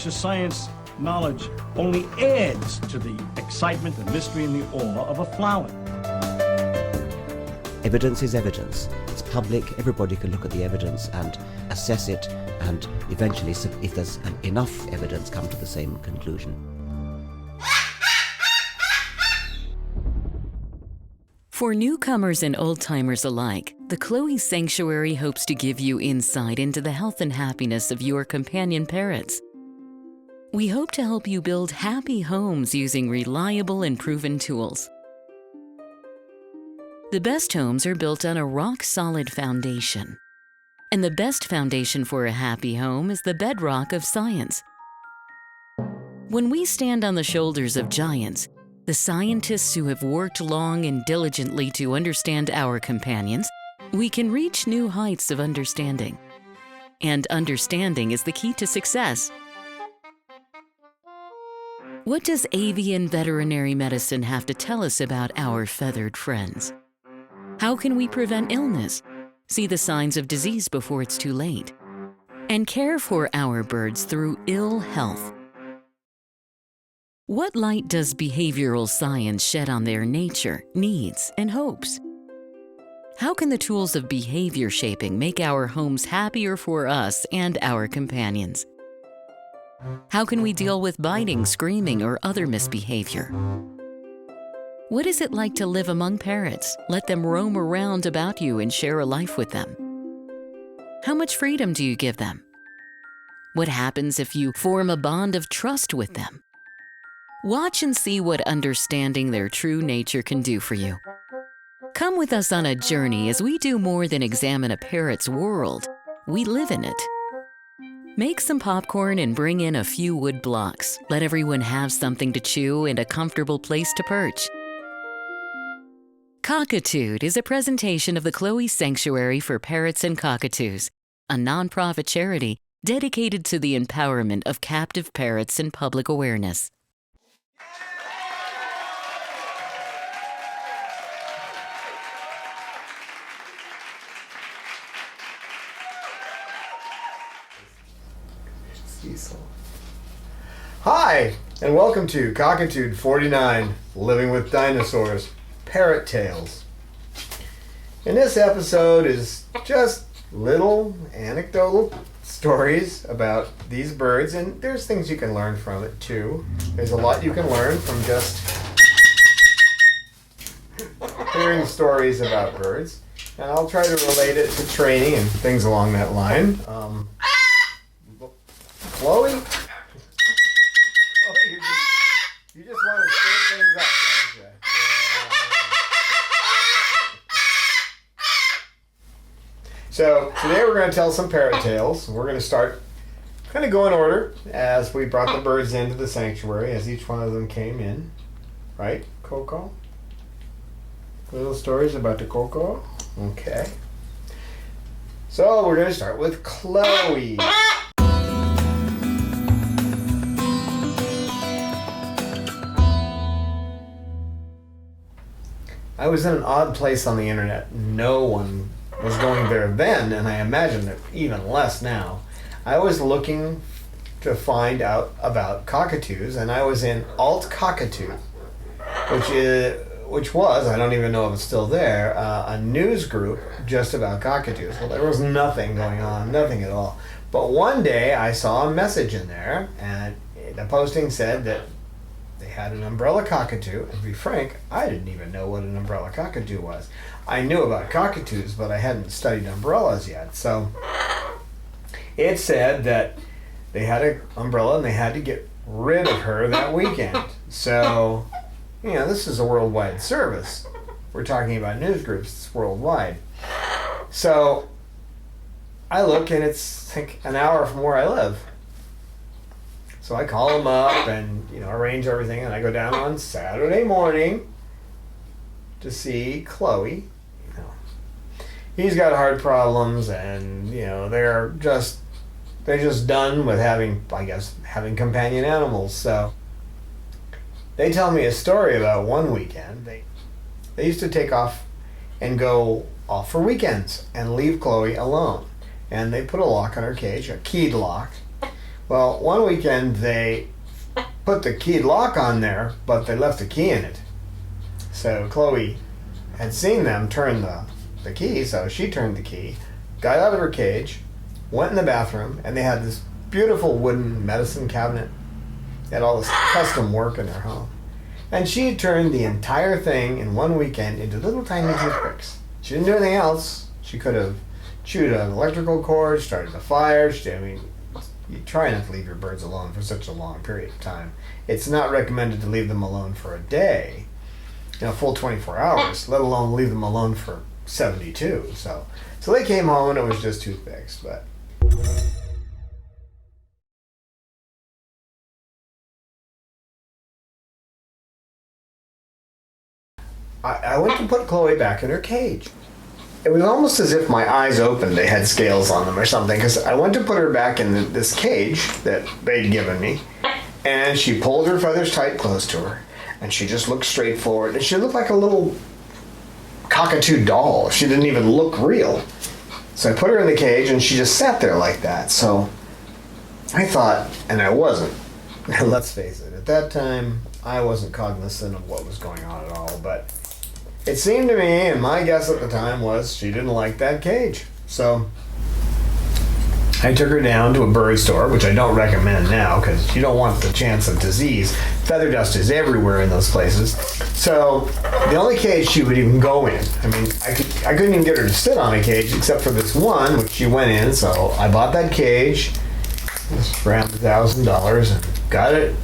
Science knowledge only adds to the excitement, the mystery, and the awe of a flower. Evidence is evidence. It's public. Everybody can look at the evidence and assess it, and eventually, if there's enough evidence, come to the same conclusion. For newcomers and old-timers alike, the Chloe Sanctuary hopes to give you insight into the health and happiness of your companion parrots. We hope to help you build happy homes using reliable and proven tools. The best homes are built on a rock-solid foundation. And the best foundation for a happy home is the bedrock of science. When we stand on the shoulders of giants, the scientists who have worked long and diligently to understand our companions, we can reach new heights of understanding. And understanding is the key to success. What does avian veterinary medicine have to tell us about our feathered friends? How can we prevent illness, see the signs of disease before it's too late, and care for our birds through ill health? What light does behavioral science shed on their nature, needs, and hopes? How can the tools of behavior shaping make our homes happier for us and our companions? How can we deal with biting, screaming, or other misbehavior? What is it like to live among parrots? Let them roam around about you and share a life with them. How much freedom do you give them? What happens if you form a bond of trust with them? Watch and see what understanding their true nature can do for you. Come with us on a journey as we do more than examine a parrot's world. We live in it. Make some popcorn and bring in a few wood blocks. Let everyone have something to chew and a comfortable place to perch. Cockatude is a presentation of the Chloe Sanctuary for Parrots and Cockatoos, a nonprofit charity dedicated to the empowerment of captive parrots and public awareness. Hi, and welcome to Cockatude 49, Living with Dinosaurs, Parrot Tales. And this episode is just little anecdotal stories about these birds, and there's things you can learn from it too. There's a lot you can learn from just hearing stories about birds, and I'll try to relate it to training and things along that line. Chloe? You just want to stir things up, don't you? So today we're going to tell some parrot tales. We're going to start kind of go in order as we brought the birds into the sanctuary, as each one of them came in. Right, Coco? Little stories about the Coco? Okay. So we're going to start with Chloe. I was in an odd place on the internet. No one was going there then, and I imagine that even less now. I was looking to find out about cockatoos, and I was in Alt Cockatoo, which was, I don't even know if it's still there, a news group just about cockatoos. Well, there was nothing going on, nothing at all. But one day I saw a message in there, and the posting said that they had an umbrella cockatoo, and to be frank, I didn't even know what an umbrella cockatoo was. I knew about cockatoos, but I hadn't studied umbrellas yet. So it said that they had an umbrella and they had to get rid of her that weekend. So, this is a worldwide service. We're talking about news groups, it's worldwide. So I look and it's like an hour from where I live. So I call them up and, arrange everything, and I go down on Saturday morning to see Chloe. He's got heart problems, and, they're just done with having companion animals. So they tell me a story about one weekend. They used to take off and go off for weekends and leave Chloe alone. And they put a lock on her cage, a keyed lock. Well, one weekend they put the keyed lock on there, but they left the key in it. So Chloe had seen them turn the key, so she turned the key, got out of her cage, went in the bathroom, and they had this beautiful wooden medicine cabinet. They had all this custom work in their home. And she turned the entire thing in one weekend into little tiny toothpicks. She didn't do anything else. She could have chewed an electrical cord, started a fire. You try not to leave your birds alone for such a long period of time. It's not recommended to leave them alone for a day, full 24 hours, let alone leave them alone for 72. So they came home and it was just toothpicks. But I went to put Chloe back in her cage. It was almost as if my eyes opened. They had scales on them or something, because I went to put her back in this cage that they'd given me, and she pulled her feathers tight close to her, and she just looked straight forward, and she looked like a little cockatoo doll. She didn't even look real. So I put her in the cage, and she just sat there like that. So I thought, and I wasn't, let's face it, at that time, I wasn't cognizant of what was going on at all, but it seemed to me, and my guess at the time was, she didn't like that cage. So I took her down to a bird store, which I don't recommend now because you don't want the chance of disease. Feather dust is everywhere in those places. So the only cage she would even go in, I couldn't even get her to sit on a cage except for this one, which she went in. So I bought that cage. It was around $1,000 and got it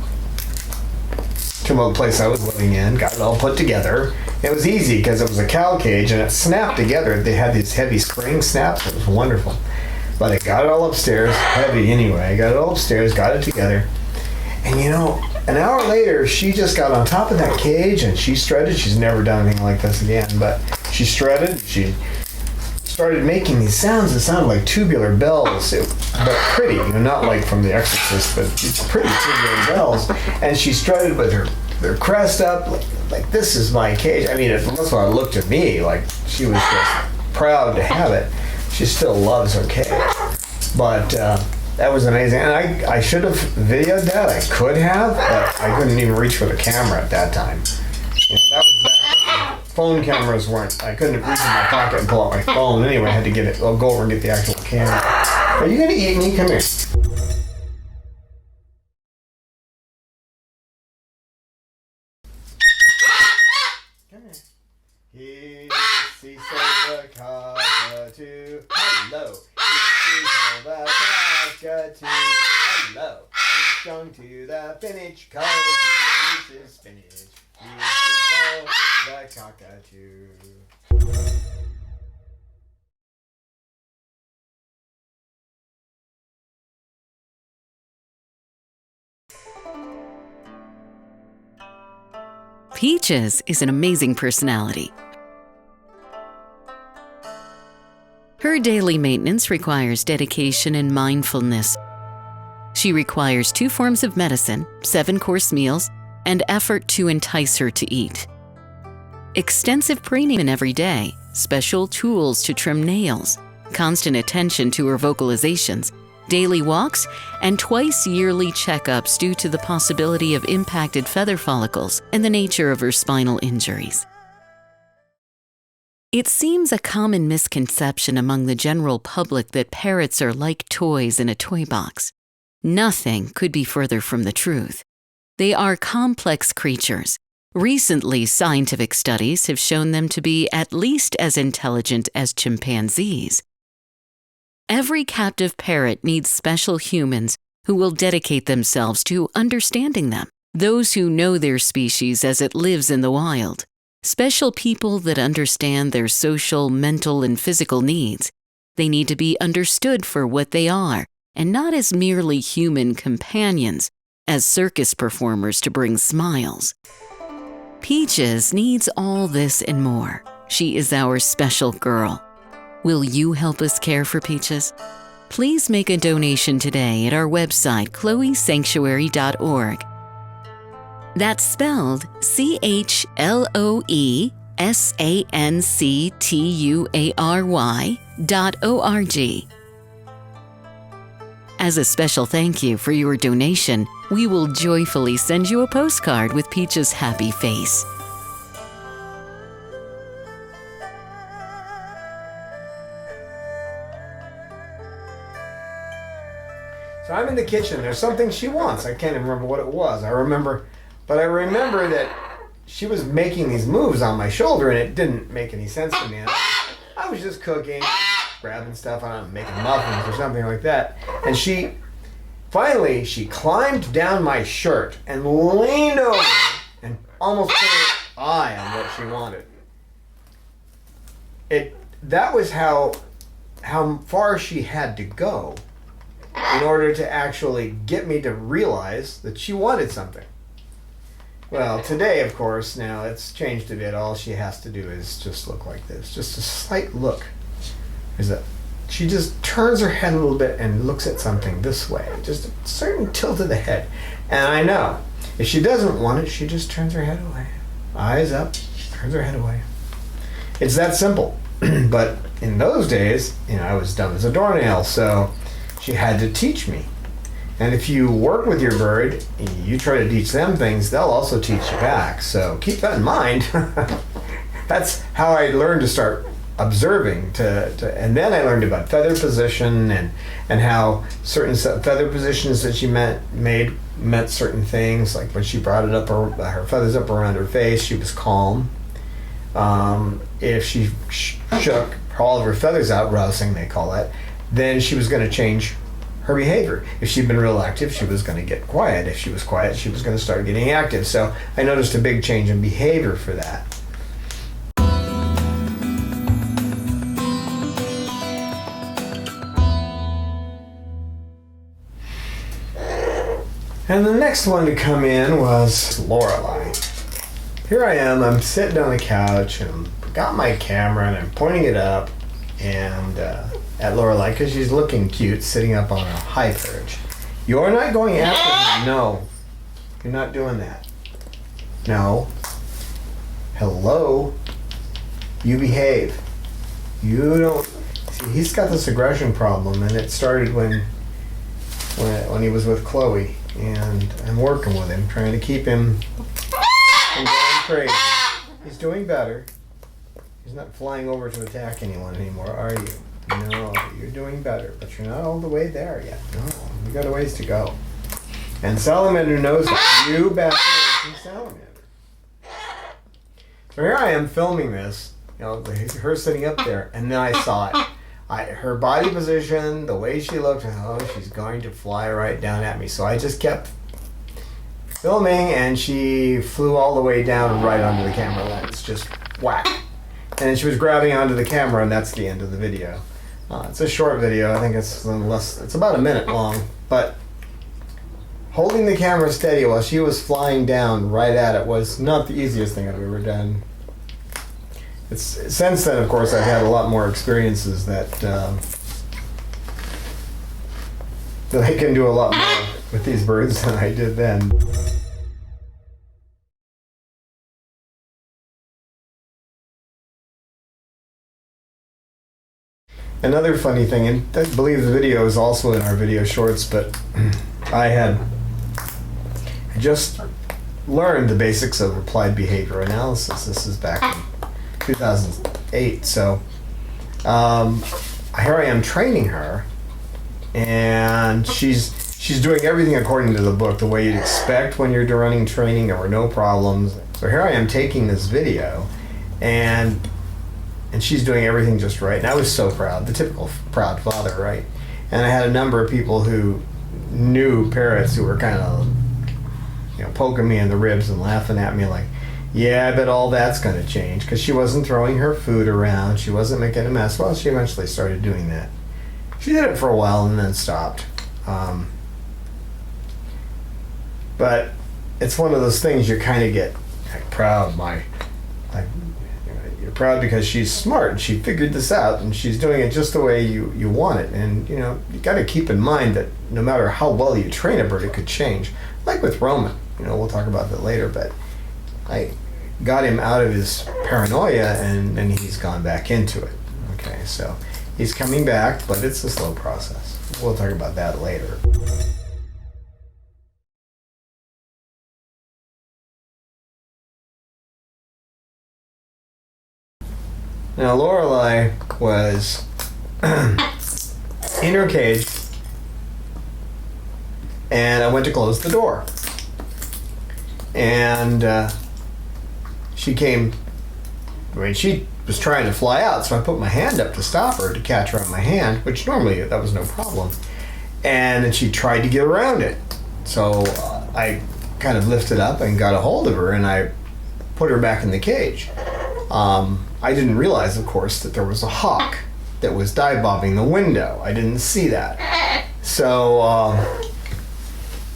to the place I was living in, got it all put together. It was easy because it was a cow cage and it snapped together. They had these heavy spring snaps. It was wonderful. But I got it all upstairs, heavy anyway. I got it all upstairs, got it together. And an hour later, she just got on top of that cage and she strutted. She's never done anything like this again, but she strutted. She started making these sounds that sounded like tubular bells, but pretty, not like from The Exorcist, but pretty tubular bells. And she strutted with her crest up, like this is my cage. That's why it looked to me like she was just proud to have it. She still loves her cage. But that was amazing. And I should have videoed that. I could have, but I couldn't even reach for the camera at that time. That was back when phone cameras weren't. I couldn't reach in my pocket and pull out my phone. Anyway, I had to I'll go over and get the actual camera. Are you going to eat me? Come here. He sees the cockatoo. Hello. He sees the cockatoo. Hello. He's going to the spinach cause he eats his spinach. He sees the cockatoo. Peaches is an amazing personality. Her daily maintenance requires dedication and mindfulness. She requires 2 forms of medicine, 7-course meals, and effort to entice her to eat. Extensive preening every day, special tools to trim nails, constant attention to her vocalizations, daily walks, and twice yearly checkups due to the possibility of impacted feather follicles and the nature of her spinal injuries. It seems a common misconception among the general public that parrots are like toys in a toy box. Nothing could be further from the truth. They are complex creatures. Recently, scientific studies have shown them to be at least as intelligent as chimpanzees. Every captive parrot needs special humans who will dedicate themselves to understanding them, those who know their species as it lives in the wild, special people that understand their social, mental, and physical needs. They need to be understood for what they are, and not as merely human companions, as circus performers to bring smiles. Peaches needs all this and more. She is our special girl. Will you help us care for Peaches? Please make a donation today at our website, chloesanctuary.org. That's spelled CHLOESANCTUARY.org. sanctuary.org. As a special thank you for your donation, we will joyfully send you a postcard with Peach's happy face. So I'm in the kitchen. There's something she wants. I can't even remember what it was. I remember that she was making these moves on my shoulder, and it didn't make any sense to me. I was just cooking, grabbing stuff, I don't know, making muffins or something like that. And she climbed down my shirt and leaned over and almost put her eye on what she wanted. That was how far she had to go in order to actually get me to realize that she wanted something. Well, today, of course, now it's changed a bit. All she has to do is just look like this. Just a slight look. She just turns her head a little bit and looks at something this way. Just a certain tilt of the head. And I know, if she doesn't want it, she just turns her head away. Eyes up, turns her head away. It's that simple. But in those days, I was dumb as a doornail, so she had to teach me. And if you work with your bird, you try to teach them things, they'll also teach you back. So keep that in mind. That's how I learned to start observing. And then I learned about feather position and how certain feather positions that she made meant certain things. Like when she brought it up, her feathers up around her face, she was calm. If she shook all of her feathers out, rousing they call it, then she was going to change her behavior. If she'd been real active, she was going to get quiet. If she was quiet, she was going to start getting active. So I noticed a big change in behavior for that. And the next one to come in was Lorelei. Here I am, I'm sitting on the couch and got my camera and I'm pointing it up and at Lorelei because she's looking cute sitting up on a high perch. You're not going after her. No, you're not doing that. No. Hello. You behave. You don't. See, he's got this aggression problem, and it started when he was with Chloe, and I'm working with him, trying to keep him from going crazy. He's doing better. He's not flying over to attack anyone anymore, are you? No, you're doing better, but you're not all the way there yet. No, you got a ways to go. And Salamander knows that. You back away from Salamander. So here I am filming this, her sitting up there, and then I saw it. Her body position, the way she looked, she's going to fly right down at me. So I just kept filming, and she flew all the way down right onto the camera lens, just whack. And then she was grabbing onto the camera, and that's the end of the video. It's a short video. I think it's about a minute long, but holding the camera steady while she was flying down right at it was not the easiest thing I've ever done. Since then, of course, I've had a lot more experiences that I can do a lot more with these birds than I did then. Another funny thing, and I believe the video is also in our video shorts, but I just learned the basics of applied behavior analysis. This is back in 2008. So here I am training her, and she's doing everything according to the book, the way you'd expect when you're running training. There were no problems. So here I am taking this video, and she's doing everything just right. And I was so proud, the typical proud father, right? And I had a number of people who knew parrots who were kind of, poking me in the ribs and laughing at me like, yeah, I bet all that's going to change, because she wasn't throwing her food around. She wasn't making a mess. Well, she eventually started doing that. She did it for a while and then stopped. But it's one of those things you kind of get proud. You're proud because she's smart. She figured this out, and she's doing it just the way you want it. And you got to keep in mind that no matter how well you train a bird, it could change. Like with Roman, we'll talk about that later. But got him out of his paranoia, and he's gone back into it. Okay, so he's coming back, but it's a slow process. We'll talk about that later. Now Lorelei was in her cage, and I went to close the door. And she came, she was trying to fly out, so I put my hand up to stop her, to catch her on my hand, which normally that was no problem. And then she tried to get around it. So I kind of lifted up and got a hold of her, and I put her back in the cage. I didn't realize, of course, that there was a hawk that was dive-bombing the window. I didn't see that. So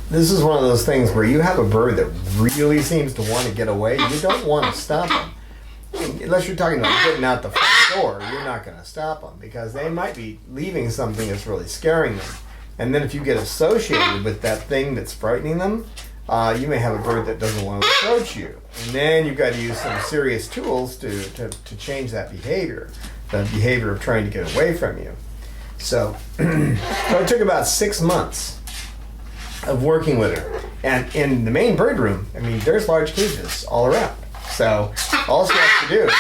this is one of those things where you have a bird that really seems to want to get away. You don't want to stop them. Unless you're talking about getting out the front door, you're not going to stop them, because they might be leaving something that's really scaring them. And then if you get associated with that thing that's frightening them, you may have a bird that doesn't want to approach you. And then you've got to use some serious tools to change that behavior, the behavior of trying to get away from you. So, so it took about 6 months of working with her. And in the main bird room, I mean, there's large cages all around. So all she has to do is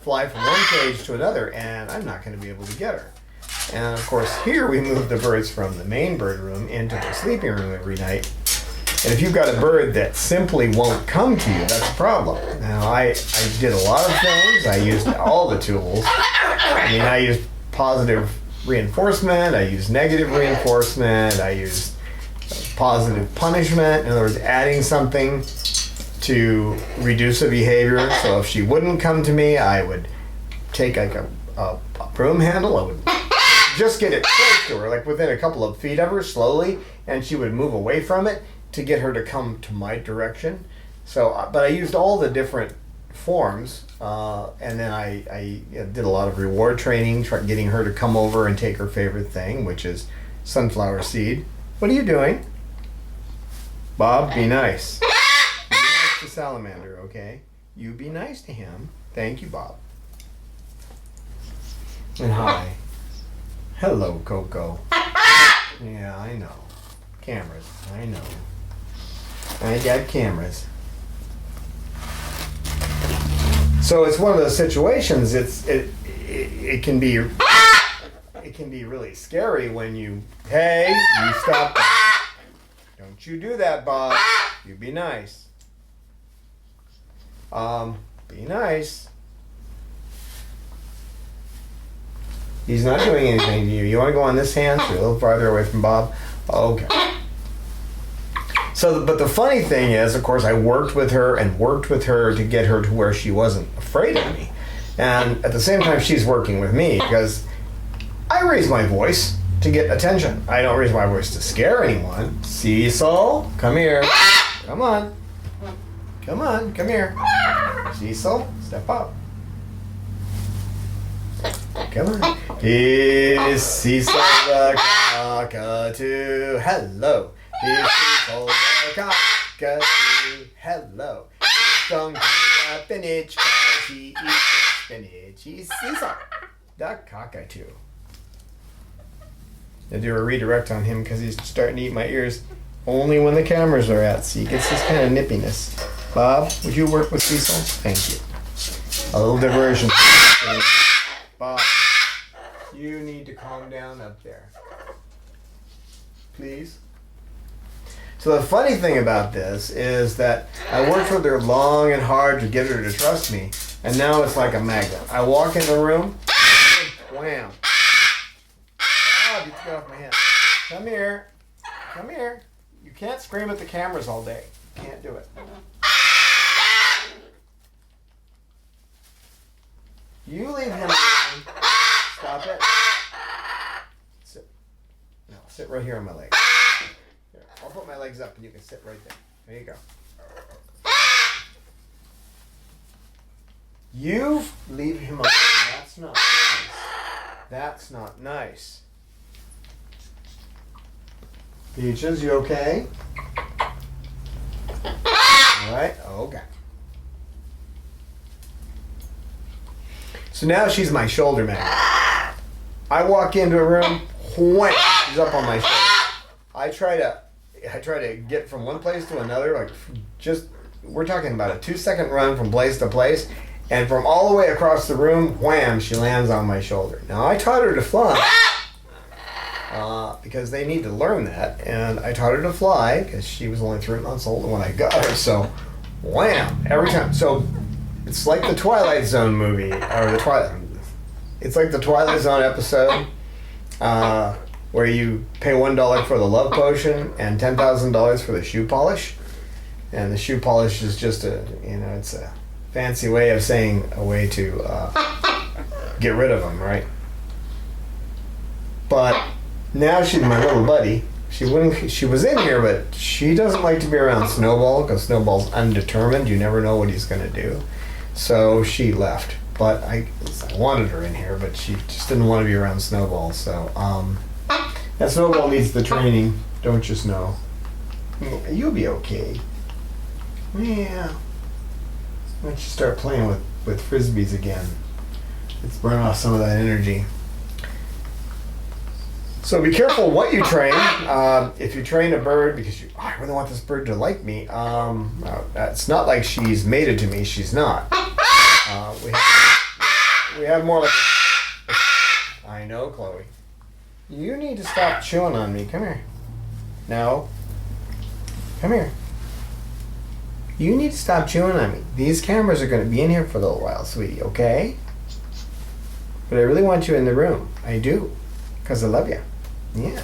fly from one cage to another, and I'm not going to be able to get her. And of course, here we move the birds from the main bird room into the sleeping room every night. And if you've got a bird that simply won't come to you, that's a problem. Now, I did a lot of things. I used all the tools. I mean, I used positive reinforcement. I used negative reinforcement. I used positive punishment. In other words, adding something to reduce a behavior. So if she wouldn't come to me, I would take like a broom handle. I would just get it close to her, like within a couple of feet of her, slowly, and she would move away from it to get her to come to my direction. So, but I used all the different forms, and then I did a lot of reward training, getting her to come over and take her favorite thing, which is sunflower seed. What are you doing? Bob, be nice. Be nice to Salamander, okay? You be nice to him. Thank you, Bob. And hi. Hello, Coco. Yeah, I know. Cameras, I know. I got cameras. So it's one of those situations. It can be really scary when you stop that. Don't you do that, Bob. You be nice. Be nice. He's not doing anything to you. You want to go on this hand, so you're a little farther away from Bob? Okay. So, but the funny thing is, of course, I worked with her to get her to where she wasn't afraid of me. And at the same time, she's working with me, because I raise my voice to get attention. I don't raise my voice to scare anyone. Cecil, come here. Come on. Come on, come here. Cecil, step up. Come on. Here's Cecil the cockatoo. Hello. Here's Cecil the cockatoo. Hello. He's going to the spinach because he eats spinach. He's Cecil the cockatoo. I do a redirect on him because he's starting to eat my ears only when the cameras are out. So he gets this kind of nippiness. Bob, would you work with Cecil? Thank you. A little diversion. Bob, you need to calm down up there. Please? So the funny thing about this is that I worked with her long and hard to get her to trust me, and now it's like a magnet. I walk in the room, wham. Bob, you get off my hand. Come here. Come here. You can't scream at the cameras all day. You can't do it. You leave him alone. Stop it. Sit. No, sit right here on my leg. Here, I'll put my legs up and you can sit right there. There you go. You leave him alone. That's not nice. That's not nice. Peaches, you okay? All right. Okay. So now she's my shoulder magnet. I walk into a room, wham, she's up on my shoulder. I try to get from one place to another, like we're talking about a 2-second run from place to place, and from all the way across the room, wham, she lands on my shoulder. Now I taught her to fly, because they need to learn that, and I taught her to fly because she was only 3 months old when I got her, so wham, every time. So it's like the Twilight Zone movie, it's like the Twilight Zone episode, where you pay $1 for the love potion and $10,000 for the shoe polish. And the shoe polish is just it's a fancy way of saying a way to get rid of them, right? But now she's my little buddy. She was in here, but she doesn't like to be around Snowball because Snowball's undetermined. You never know what he's going to do. So she left. But I wanted her in here, but she just didn't want to be around Snowball. So that Snowball needs the training, don't you, Snow? You'll be okay. Yeah. Why don't you start playing with frisbees again? Let's burn off some of that energy. So be careful what you train. If you train a bird because I really want this bird to like me, it's not like she's mated to me. She's not. We have more like I know, Chloe. You need to stop chewing on me. Come here. No. Come here. You need to stop chewing on me. These cameras are going to be in here for a little while, sweetie, okay? But I really want you in the room. I do. Because I love you. Yeah.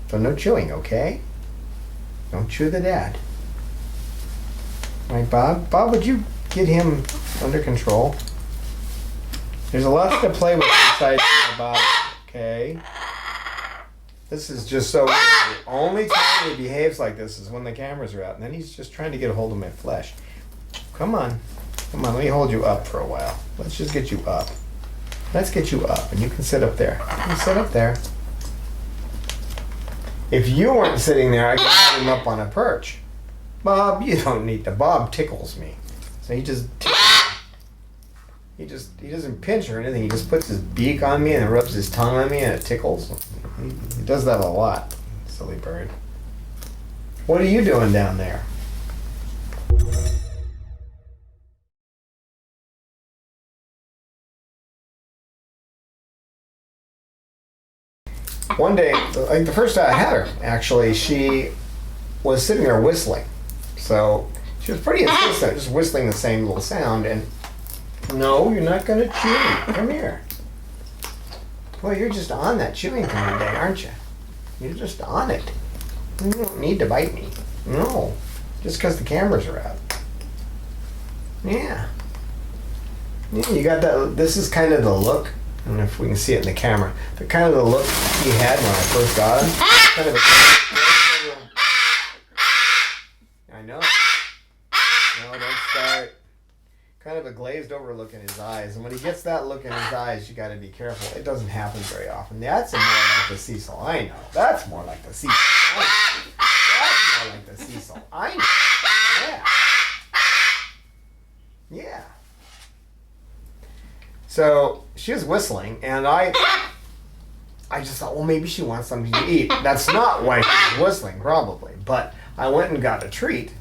So no chewing, okay? Don't chew the dad. All right, Bob? Bob, would you get him under control? There's a lot to play with inside my body, okay? This is just so weird. The only time he behaves like this is when the cameras are out, and then he's just trying to get a hold of my flesh. Come on. Come on, let me hold you up for a while. Let's just get you up. Let's get you up, and you can sit up there. You can sit up there. If you weren't sitting there, I could put him up on a perch. Bob, you don't need to. Bob tickles me. So he just he doesn't pinch or anything. He just puts his beak on me and rubs his tongue on me and it tickles. He does that a lot, silly bird. What are you doing down there? One day, like the first day I had her, actually, she was sitting there whistling. So she was pretty insistent, just whistling the same little sound. And no, you're not going to chew. Come here. Boy, you're just on that chewing kind of day, aren't you? You're just on it. You don't need to bite me. No, just because the cameras are out. Yeah. You got that. This is kind of the look. I don't know if we can see it in the camera. The kind of the look he had when I first got him. Kind of I know. No, don't start. Kind of a glazed over look in his eyes. And when he gets that look in his eyes, you got to be careful. It doesn't happen very often. That's more like the Cecil. I know. That's more like the Cecil. That's more like the Cecil. I know. Yeah. Yeah. So she was whistling, and I just thought, well, maybe she wants something to eat. That's not why she was whistling, probably. But I went and got a treat.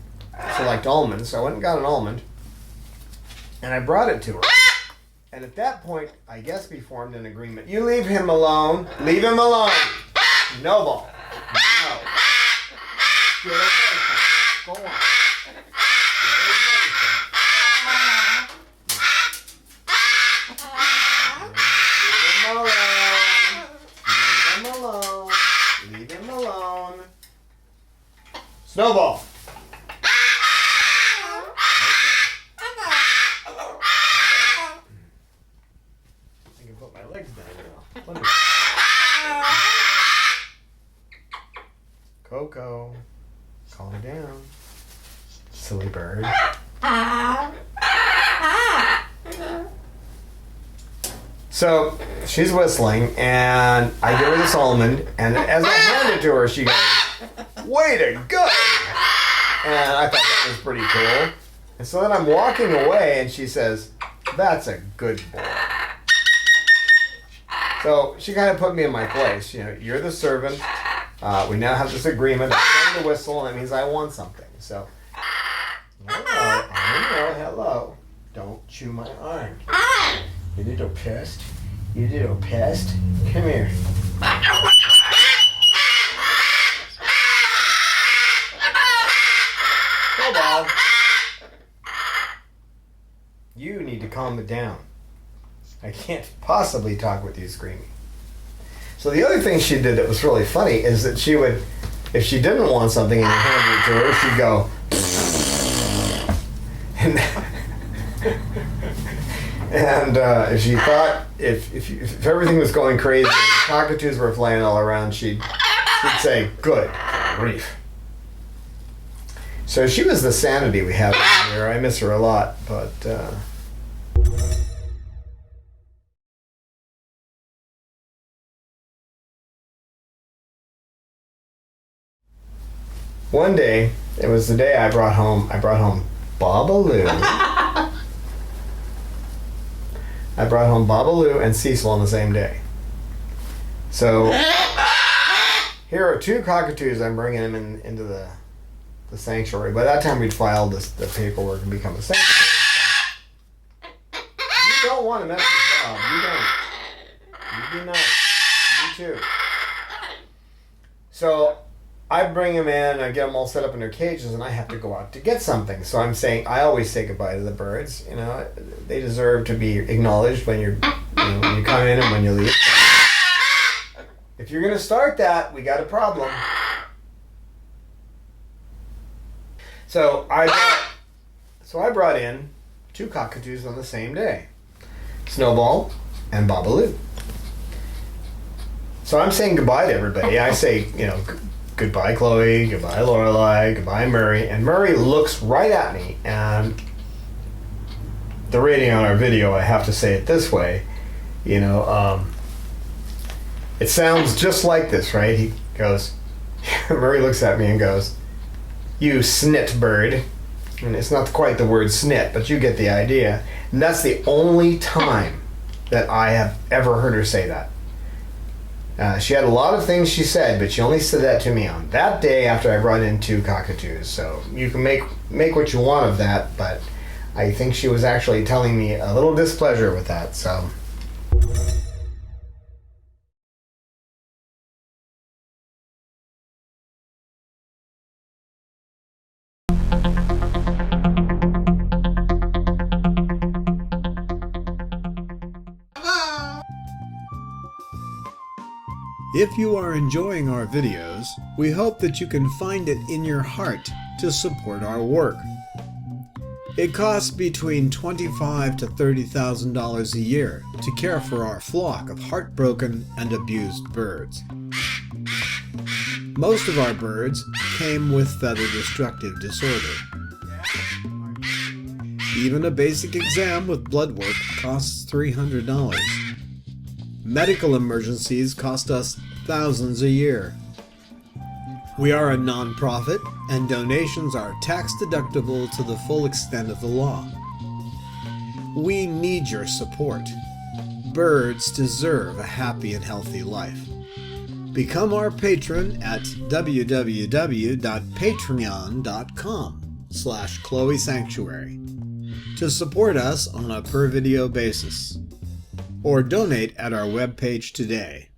She liked almonds, so I went and got an almond, and I brought it to her. And at that point, I guess we formed an agreement. You leave him alone. Leave him alone. No ball. No. Get away from him. Go on. Snowball. I can put my legs down now. Coco, calm down. Silly bird. So she's whistling, and I give her this almond, and as I hand it to her, she goes, "Way to go!" And I thought that was pretty cool. And so then I'm walking away, and she says, "That's a good boy." So she kind of put me in my place. You know, you're the servant. We now have this agreement. I'm going to whistle, and that means I want something. So, hello. Don't chew my arm. You little pest. You little pest. Come here. Go, Bob. You need to calm it down. I can't possibly talk with you screaming. So the other thing she did that was really funny is that she would, if she didn't want something and you handed it to her, she'd go, and if she thought, if everything was going crazy and the cockatoos were flying all around, she'd say, good grief. So she was the sanity we have here. I miss her a lot, but... One day, it was the day I brought home Babaloo. I brought home Babaloo and Cecil on the same day. So, here are two cockatoos. I'm bringing them into the sanctuary. By that time, we'd filed the paperwork and become a sanctuary. You don't want to mess with Bob. You don't. You do not. You too. So, I bring them in, I get them all set up in their cages, and I have to go out to get something. So I'm saying, I always say goodbye to the birds. You know, they deserve to be acknowledged when when you come in and when you leave. If you're going to start that, we got a problem. So I brought in two cockatoos on the same day, Snowball and Babaloo. So I'm saying goodbye to everybody. I say, goodbye, Chloe. Goodbye, Lorelai. Goodbye, Murray. And Murray looks right at me. And the rating on our video, I have to say it this way. It sounds just like this, right? He goes, Murray looks at me and goes, "You snit bird." And it's not quite the word snit, but you get the idea. And that's the only time that I have ever heard her say that. She had a lot of things she said, but she only said that to me on that day after I brought in two cockatoos. So you can make what you want of that, but I think she was actually telling me a little displeasure with that. So. If you are enjoying our videos, we hope that you can find it in your heart to support our work. It costs between $25,000 to $30,000 a year to care for our flock of heartbroken and abused birds. Most of our birds came with feather destructive disorder. Even a basic exam with blood work costs $300. Medical emergencies cost us thousands a year. We are a non-profit, and donations are tax deductible to the full extent of the law. We need your support. Birds deserve a happy and healthy life. Become our patron at www.patreon.com/Chloe Sanctuary to support us on a per video basis, or donate at our webpage today.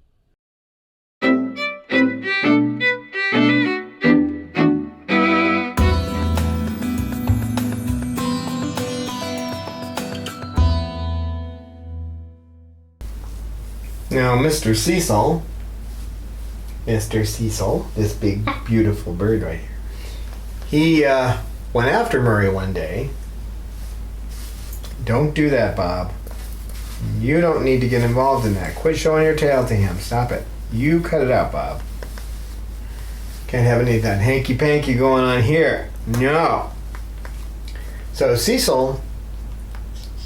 Now, Mr. Cecil, this big, beautiful bird right here, he went after Murray one day. Don't do that, Bob. You don't need to get involved in that. Quit showing your tail to him. Stop it. You cut it out, Bob. Can't have any of that hanky-panky going on here. No. So Cecil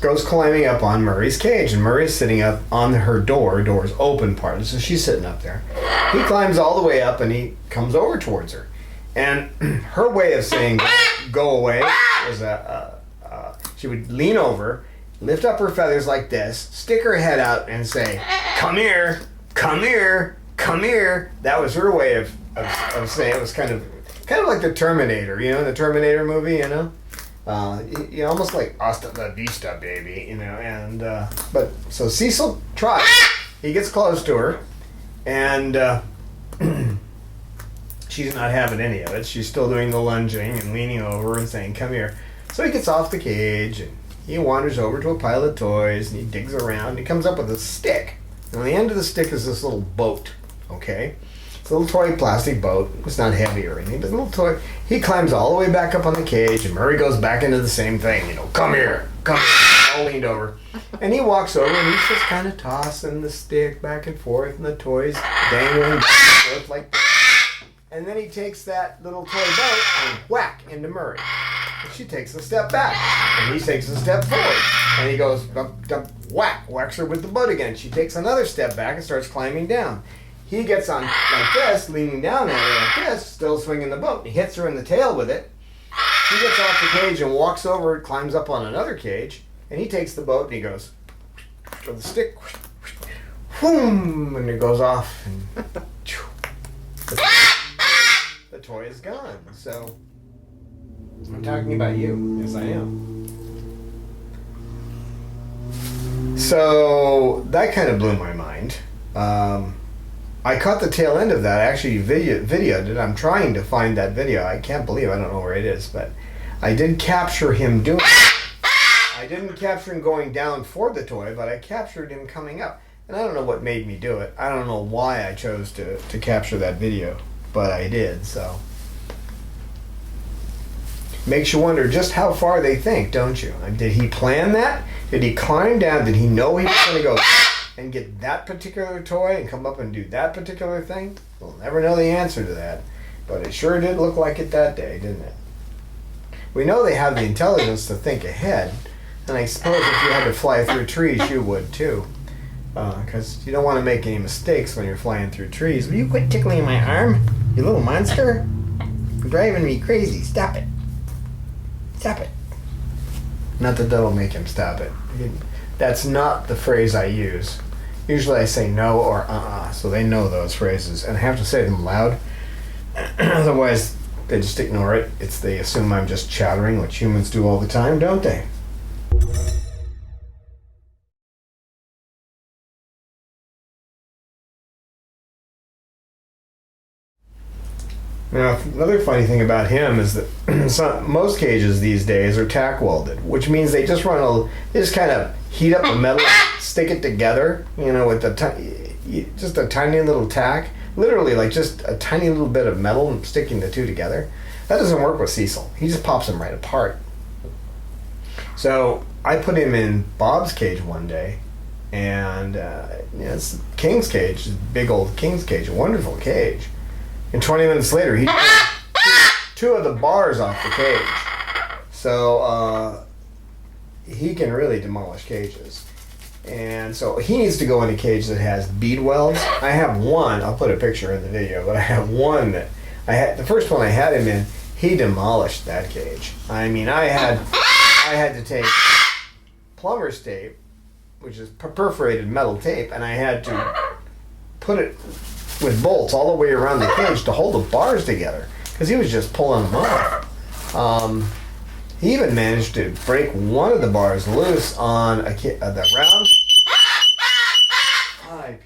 goes climbing up on Murray's cage, and Murray's sitting up on her door's open part, so she's sitting up there. He climbs all the way up, and he comes over towards her. And her way of saying, go away, was she would lean over lift up her feathers like this, stick her head out, and say, "Come here, come here, come here." That was her way of saying it. Was kind of like the Terminator, the Terminator movie, almost like "Hasta la vista, baby," and but so Cecil tries. He gets close to her, and she's not having any of it. She's still doing the lunging and leaning over and saying, "Come here." So he gets off the cage and he wanders over to a pile of toys and he digs around and he comes up with a stick. And on the end of the stick is this little boat, okay? It's a little toy plastic boat. It's not heavy or anything, but a little toy. He climbs all the way back up on the cage and Murray goes back into the same thing, "Come here, come here," all leaned over. And he walks over and he's just kind of tossing the stick back and forth and the toys dangling back and forth like this. And then he takes that little toy boat and whack into Murray. And she takes a step back, and he takes a step forward. And he goes, dump, dump, whack, whacks her with the boat again. She takes another step back and starts climbing down. He gets on like this, leaning down at her like this, still swinging the boat. He hits her in the tail with it. She gets off the cage and walks over, climbs up on another cage, and he takes the boat and he goes, with the stick, whoom, and it goes off, and the toy is gone. So I'm talking about you. Yes, I am. So that kind of blew my mind. I caught the tail end of that. I actually videoed it. I'm trying to find that video. I can't believe I don't know where it is, but I did capture him doing it. I didn't capture him going down for the toy, but I captured him coming up. And I don't know what made me do it. I don't know why I chose to capture that video, but I did, so. Makes you wonder just how far they think, don't you? Did he plan that? Did he climb down? Did he know he was going to go and get that particular toy and come up and do that particular thing? We'll never know the answer to that. But it sure did look like it that day, didn't it? We know they have the intelligence to think ahead. And I suppose if you had to fly through trees, you would too. Because you don't want to make any mistakes when you're flying through trees. Will you quit tickling my arm, you little monster? You're driving me crazy. Stop it. Stop it. Not that that'll make him stop it. That's not the phrase I use. Usually I say no or so they know those phrases. And I have to say them loud. Otherwise, they just ignore it. They assume I'm just chattering, which humans do all the time, don't they? Now, another funny thing about him is that most cages these days are tack welded, which means they just kind of heat up the metal, stick it together, with just a tiny little tack, literally like just a tiny little bit of metal and sticking the two together. That doesn't work with Cecil. He just pops them right apart. So I put him in Bob's cage one day, and it's King's cage, big old King's cage, a wonderful cage. And 20 minutes later, he took two of the bars off the cage. So he can really demolish cages. And so he needs to go in a cage that has bead welds. I have one, I'll put a picture in the video, but I have one that the first one I had him in, he demolished that cage. I mean, I had to take plumber's tape, which is perforated metal tape, and I had to put it with bolts all the way around the cage to hold the bars together because he was just pulling them off. He even managed to break one of the bars loose on the round. Hi,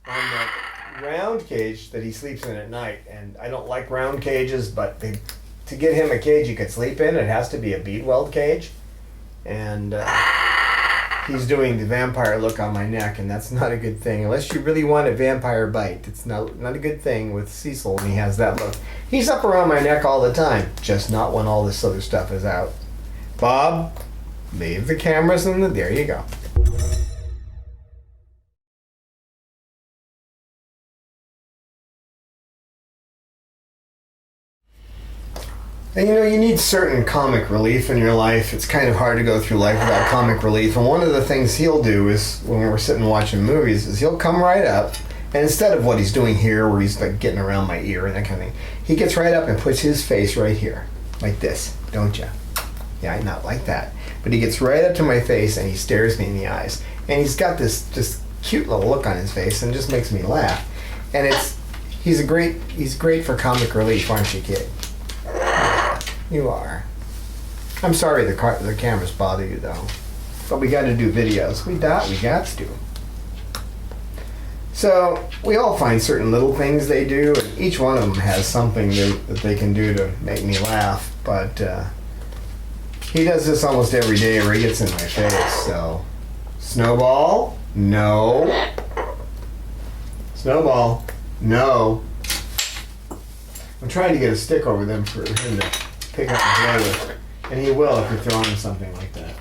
on the round cage that he sleeps in at night. And I don't like round cages, but to get him a cage he could sleep in, it has to be a bead weld cage. And he's doing the vampire look on my neck, and that's not a good thing. Unless you really want a vampire bite, it's not a good thing with Cecil when he has that look. He's up around my neck all the time, just not when all this other stuff is out. Bob, leave the cameras in there you go. And you need certain comic relief in your life. It's kind of hard to go through life without comic relief. And one of the things he'll do is, when we're sitting watching movies, is he'll come right up And instead of what he's doing here, where he's like getting around my ear and that kind of thing, he gets right up and puts his face right here, like this, don't you? Yeah, not like that. But he gets right up to my face and he stares me in the eyes. And he's got this just cute little look on his face and it just makes me laugh. And he's great for comic relief, aren't you, kid? Yeah, you are. I'm sorry the cameras bother you though. But we got to do videos. We got to. So we all find certain little things they do, and each one of them has something that they can do to make me laugh. But he does this almost every day where he gets in my face. So, Snowball, no. Snowball, no. I'm trying to get a stick over them for him to pick up and play with, and he will if you throw him something like that.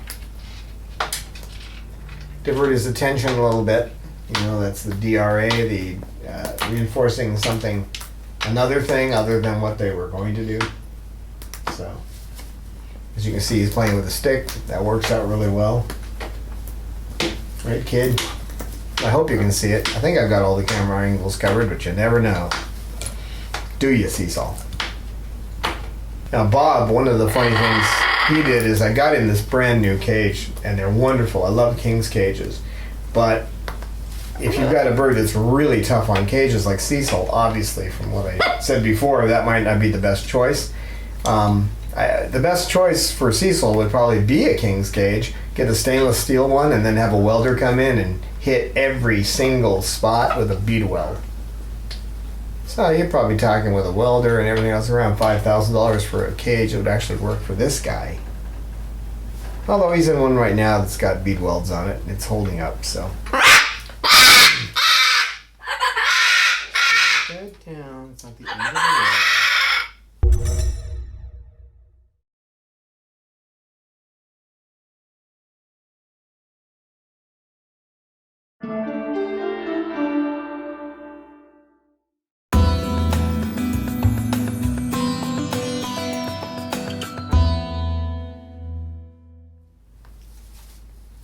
Divert his attention a little bit. You know, that's the DRA, the reinforcing something, another thing other than what they were going to do. So, as you can see, he's playing with a stick. That works out really well. Right, kid? I hope you can see it. I think I've got all the camera angles covered, but you never know. Do you, Cecil? Now, Bob, one of the funny things he did is I got him this brand new cage, and they're wonderful. I love King's cages. But if you've got a bird that's really tough on cages, like Cecil, obviously, from what I said before, that might not be the best choice. The best choice for Cecil would probably be a King's cage, get a stainless steel one, and then have a welder come in and hit every single spot with a bead weld. So you're probably talking with a welder and everything else around $5,000 for a cage that would actually work for this guy. Although he's in one right now that's got bead welds on it, and it's holding up, so. Good down, it's not the end of the world.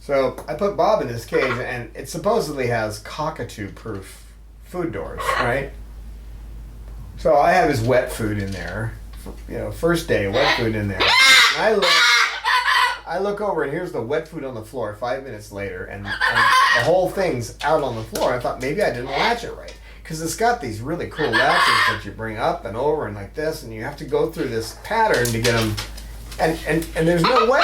So I put Bob in this cage, and it supposedly has cockatoo-proof food doors, right? So I have his wet food in there, first day, wet food in there. And I look over, and here's the wet food on the floor 5 minutes later, and the whole thing's out on the floor. I thought maybe I didn't latch it right, because it's got these really cool latches that you bring up and over and like this, and you have to go through this pattern to get them. And there's no way.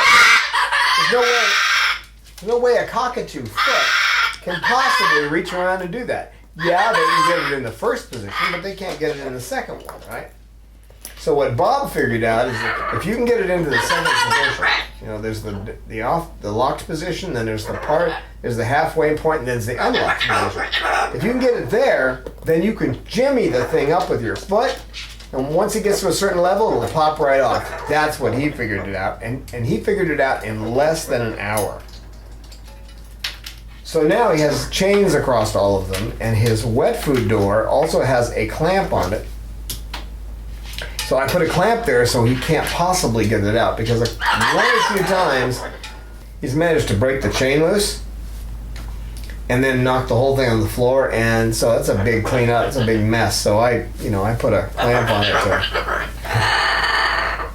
There's no way a cockatoo foot can possibly reach around and do that. Yeah, they can get it in the first position, but they can't get it in the second one, right? So what Bob figured out is that if you can get it into the second position, there's the locked position, then there's the part, there's the halfway point, and then there's the unlocked position. If you can get it there, then you can jimmy the thing up with your foot, and once it gets to a certain level, it'll pop right off. That's what he figured it out, and he figured it out in less than an hour. So now he has chains across all of them, and his wet food door also has a clamp on it. So I put a clamp there so he can't possibly get it out, because one or two times he's managed to break the chain loose and then knock the whole thing on the floor, and so that's a big cleanup. It's a big mess. So I put a clamp on it.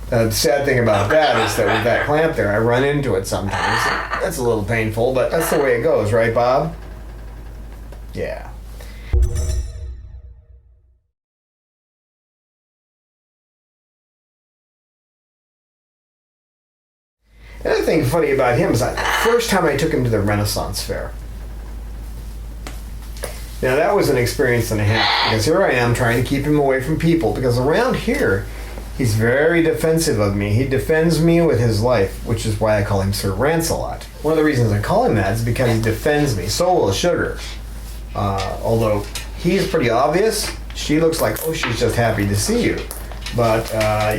The sad thing about that is that with that clamp there, I run into it sometimes. That's a little painful, but that's the way it goes, right, Bob? Yeah. Another thing funny about him is the first time I took him to the Renaissance Fair. Now that was an experience and a half, because here I am trying to keep him away from people, because around here, he's very defensive of me. He defends me with his life, which is why I call him Sir Rancelot. One of the reasons I call him that is because he defends me. So will Sugar. Although he's pretty obvious, she looks like, oh, she's just happy to see you. But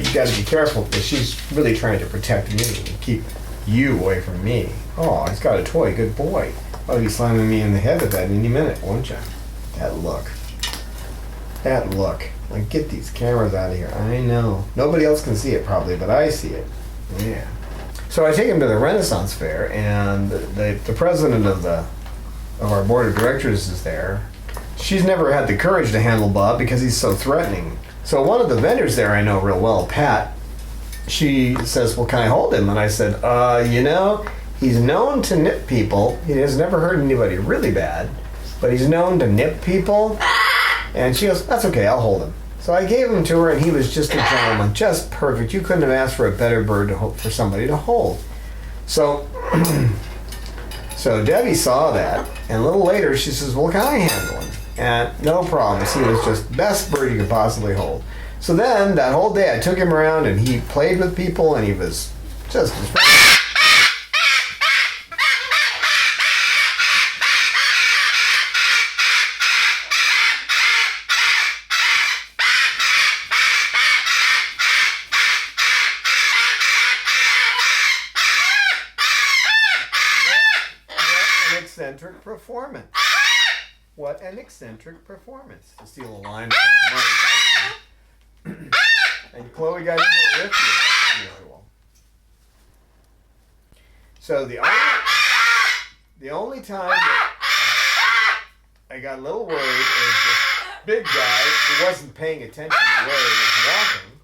you got to be careful, because she's really trying to protect me and keep you away from me. Oh, he's got a toy. Good boy. Oh, he's slamming me in the head with that any minute, won't you? That look. That look. Like, get these cameras out of here. I know. Nobody else can see it probably, but I see it. Yeah. So I take him to the Renaissance Fair, and the president of our board of directors is there. she's never had the courage to handle Bob because he's so threatening. So one of the vendors there I know real well, Pat, she says, well, can I hold him? And I said, he's known to nip people. He has never hurt anybody really bad, but he's known to nip people. And she goes, that's okay, I'll hold him. So I gave him to her, and he was just a gentleman, just perfect. You couldn't have asked for a better bird for somebody to hold. So, so Debbie saw that, and a little later she says, well, can I handle him? And no problems. He was just the best bird you could possibly hold. So then, that whole day, I took him around, and he played with people, and he was just as fun. Eccentric performance. What an eccentric performance. To steal a line from Mike. And Chloe got into it with you. That's unusual. So the only time that I got a little worried is this big guy who wasn't paying attention to where he was walking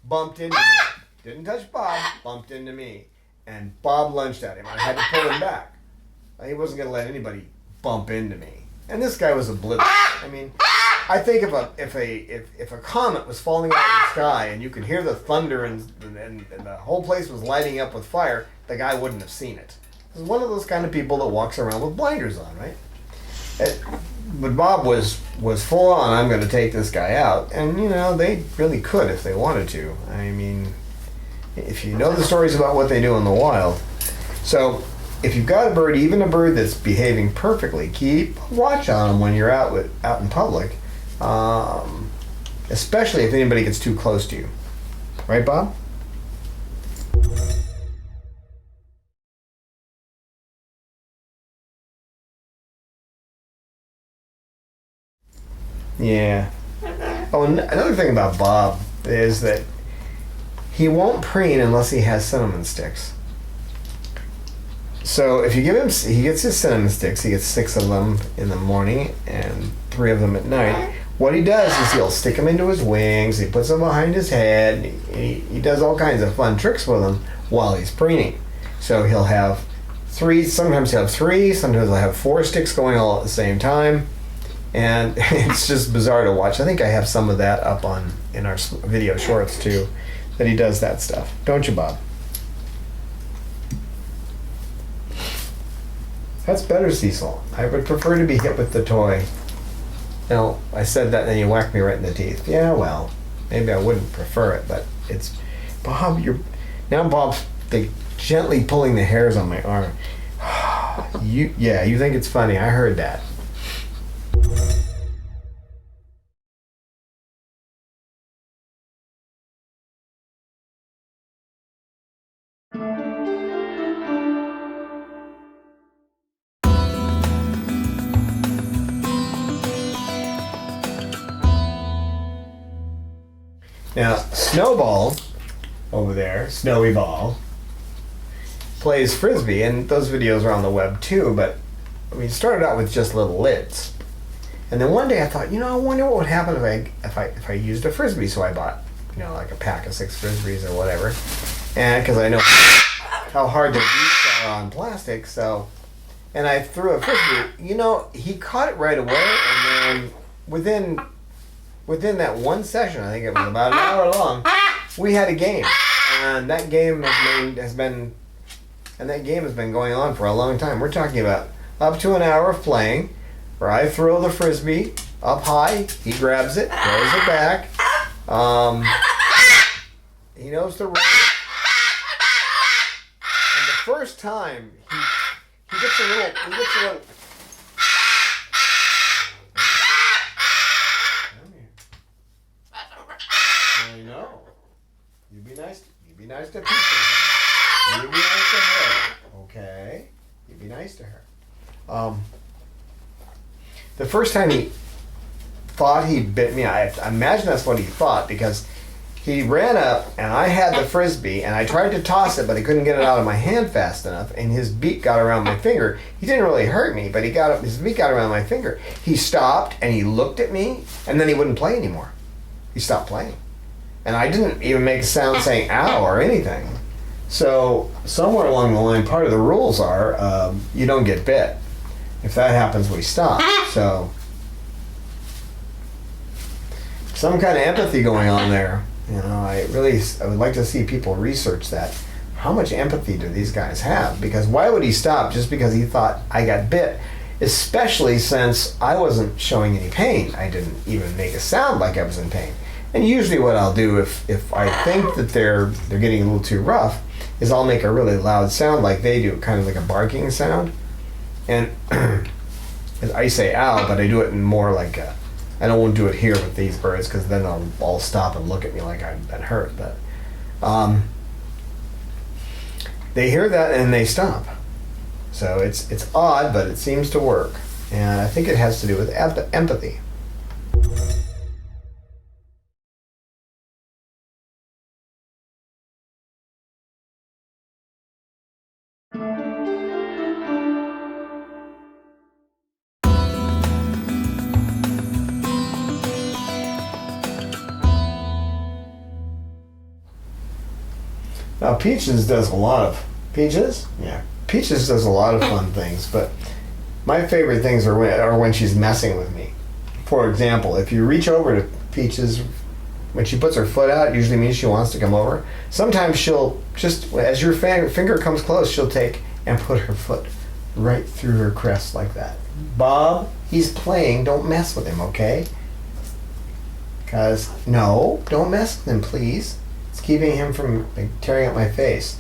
bumped into me. Didn't touch Bob, bumped into me. And Bob lunged at him. I had to pull him back. He wasn't going to let anybody bump into me. And this guy was oblivious. I mean, I think if a comet was falling out of the sky and you could hear the thunder and the whole place was lighting up with fire, the guy wouldn't have seen it. He's one of those kind of people that walks around with blinders on, right? But Bob was full on, I'm going to take this guy out. And, they really could if they wanted to. I mean, if you know the stories about what they do in the wild. So, if you've got a bird, even a bird that's behaving perfectly, keep a watch on them when you're out in public, especially if anybody gets too close to you. Right, Bob? Yeah. Oh, another thing about Bob is that he won't preen unless he has cinnamon sticks. So if you give him, he gets his cinnamon sticks. He gets 6 of them in the morning and 3 of them at night. What he does is he'll stick them into his wings. He puts them behind his head. He does all kinds of fun tricks with them while he's preening. So he'll have 3. Sometimes he'll have 3. Sometimes he'll have 4 sticks going all at the same time, and it's just bizarre to watch. I think I have some of that up in our video shorts too. That he does that stuff, don't you, Bob? That's better, Cecil. I would prefer to be hit with the toy. No, I said that and then you whacked me right in the teeth. Yeah, well, maybe I wouldn't prefer it, but it's... Bob, now Bob's gently pulling the hairs on my arm. You think it's funny. I heard that. Now, Snowball, over there, Snowy Ball, plays Frisbee, and those videos are on the web too, but we started out with just little lids. And then one day I thought, I wonder what would happen if I used a Frisbee, so I bought, like a pack of 6 Frisbees or whatever. And because I know how hard the beaks are on plastic, and I threw a Frisbee. He caught it right away, and then within that one session, I think it was about an hour long, we had a game, and that game has been going on for a long time. We're talking about up to an hour of playing, where I throw the Frisbee up high, he grabs it, throws it back. He knows the rules. And the first time he gets a little. I know. You be nice to people. And you be nice to her. Okay? You be nice to her. The first time he thought he bit me, I imagine that's what he thought, because he ran up, and I had the frisbee, and I tried to toss it, but I couldn't get it out of my hand fast enough, and his beak got around my finger. He didn't really hurt me, but his beak got around my finger. He stopped, and he looked at me, and then he wouldn't play anymore. He stopped playing. And I didn't even make a sound saying ow or anything. So somewhere along the line, part of the rules are you don't get bit. If that happens, we stop. So some kind of empathy going on there. You know, I would like to see people research that. How much empathy do these guys have? Because why would he stop just because he thought I got bit? Especially since I wasn't showing any pain. I didn't even make a sound like I was in pain. And usually what I'll do if I think that they're getting a little too rough is I'll make a really loud sound like they do, kind of like a barking sound. And I say ow, but I do it in more like I don't do it here with these birds because then they'll all stop and look at me like I've been hurt. But they hear that and they stop. So it's odd, but it seems to work. And I think it has to do with empathy. Now Peaches does a lot of Peaches does a lot of fun things, but my favorite things are when she's messing with me. For example, if you reach over to Peaches when she puts her foot out, it usually means she wants to come over. Sometimes she'll just, as your finger comes close, she'll take and put her foot right through her crest like that. Bob, he's playing. Don't mess with him, okay? Because no, don't mess with him, please. It's keeping him from tearing up my face.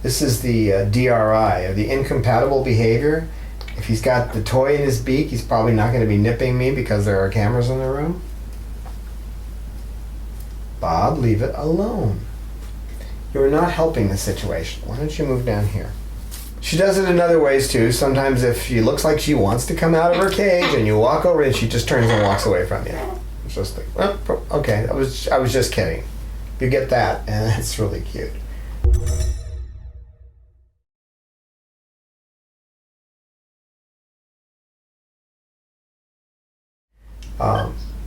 This is the DRI, or the incompatible behavior. If he's got the toy in his beak, he's probably not going to be nipping me because there are cameras in the room. Bob, leave it alone. You're not helping the situation. Why don't you move down here? She does it in other ways too. Sometimes if she looks like she wants to come out of her cage and you walk over and she just turns and walks away from you. It's just like, oh, okay, I was just kidding. You get that, and it's really cute.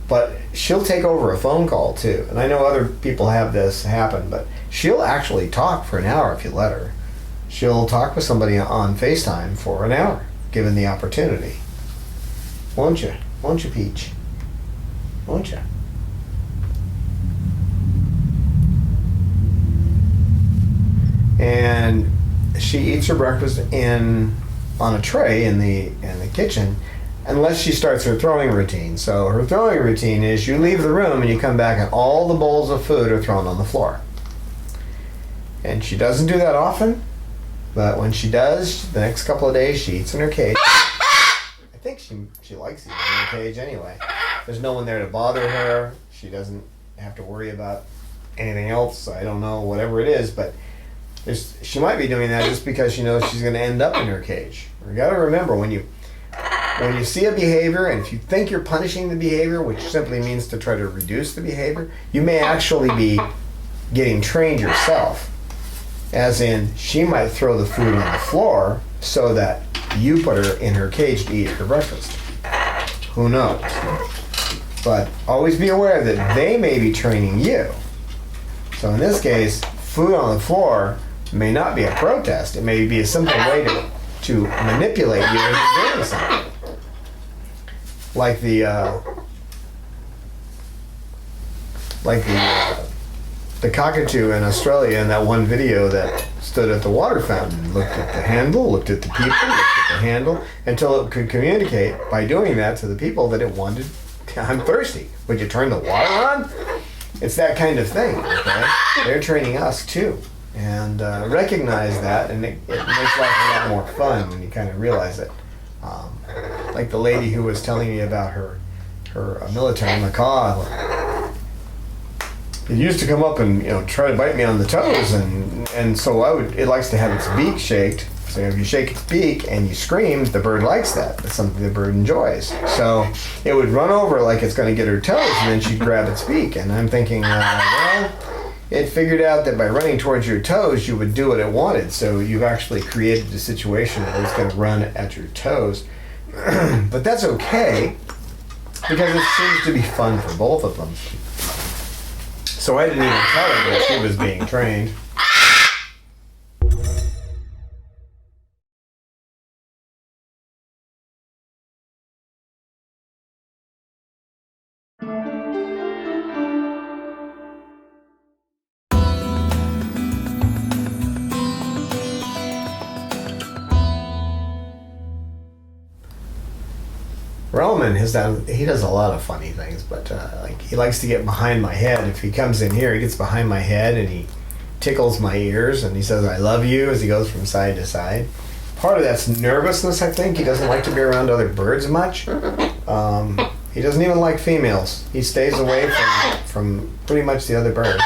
But she'll take over a phone call too. And I know other people have this happen, but she'll actually talk for an hour if you let her. She'll talk with somebody on FaceTime for an hour, given the opportunity. Won't you? Won't you, Peach? Won't you? And she eats her breakfast on a tray in the kitchen, unless she starts her throwing routine. So her throwing routine is you leave the room and you come back and all the bowls of food are thrown on the floor. And she doesn't do that often, but when she does, the next couple of days she eats in her cage. I think she likes eating in her cage anyway. There's no one there to bother her. She doesn't have to worry about anything else. I don't know, whatever it is, but she might be doing that just because she knows she's going to end up in her cage. You got to remember, when you see a behavior, and if you think you're punishing the behavior, which simply means to try to reduce the behavior, you may actually be getting trained yourself. As in, she might throw the food on the floor so that you put her in her cage to eat her breakfast. Who knows? But always be aware that they may be training you. So in this case, food on the floor may not be a protest. It may be a simple way to manipulate you into doing something. Like the cockatoo in Australia in that one video that stood at the water fountain, looked at the handle, looked at the people, looked at the handle, until it could communicate by doing that to the people that it wanted. I'm thirsty. Would you turn the water on? It's that kind of thing, okay? They're training us too. And recognize that, and it makes life a lot more fun when you kind of realize it. Like the lady who was telling me about her military macaw. It used to come up and try to bite me on the toes, and so it likes to have its beak shaked So if you shake its beak and you scream, the bird likes that. That's something the bird enjoys. So it would run over like it's going to get her toes, and then she'd grab its beak. And I'm thinking, well, it figured out that by running towards your toes, you would do what it wanted. So you've actually created a situation where it's going to run at your toes. But that's okay, because it seems to be fun for both of them. So I didn't even tell her that she was being trained. Roman, he does a lot of funny things, but like he likes to get behind my head. If he comes in here, he gets behind my head and he tickles my ears and he says, "I love you," as he goes from side to side. Part of that's nervousness, I think. He doesn't like to be around other birds much. He doesn't even like females. He stays away from pretty much the other birds.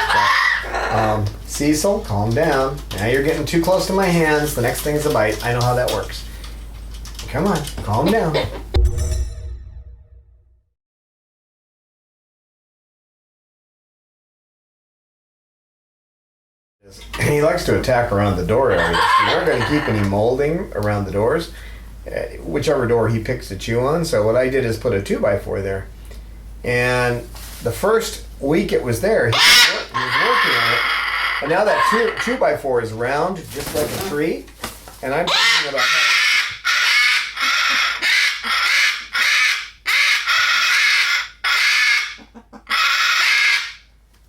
But, Cecil, calm down. Now you're getting too close to my hands. The next thing's a bite. I know how that works. Come on, calm down. He likes to attack around the door areas. We aren't going to keep any molding around the doors, whichever door he picks to chew on. So what I did is put a 2x4 there. And the first week it was there, he was working on it. And now that 2x4 is round, just like a tree. And I'm thinking about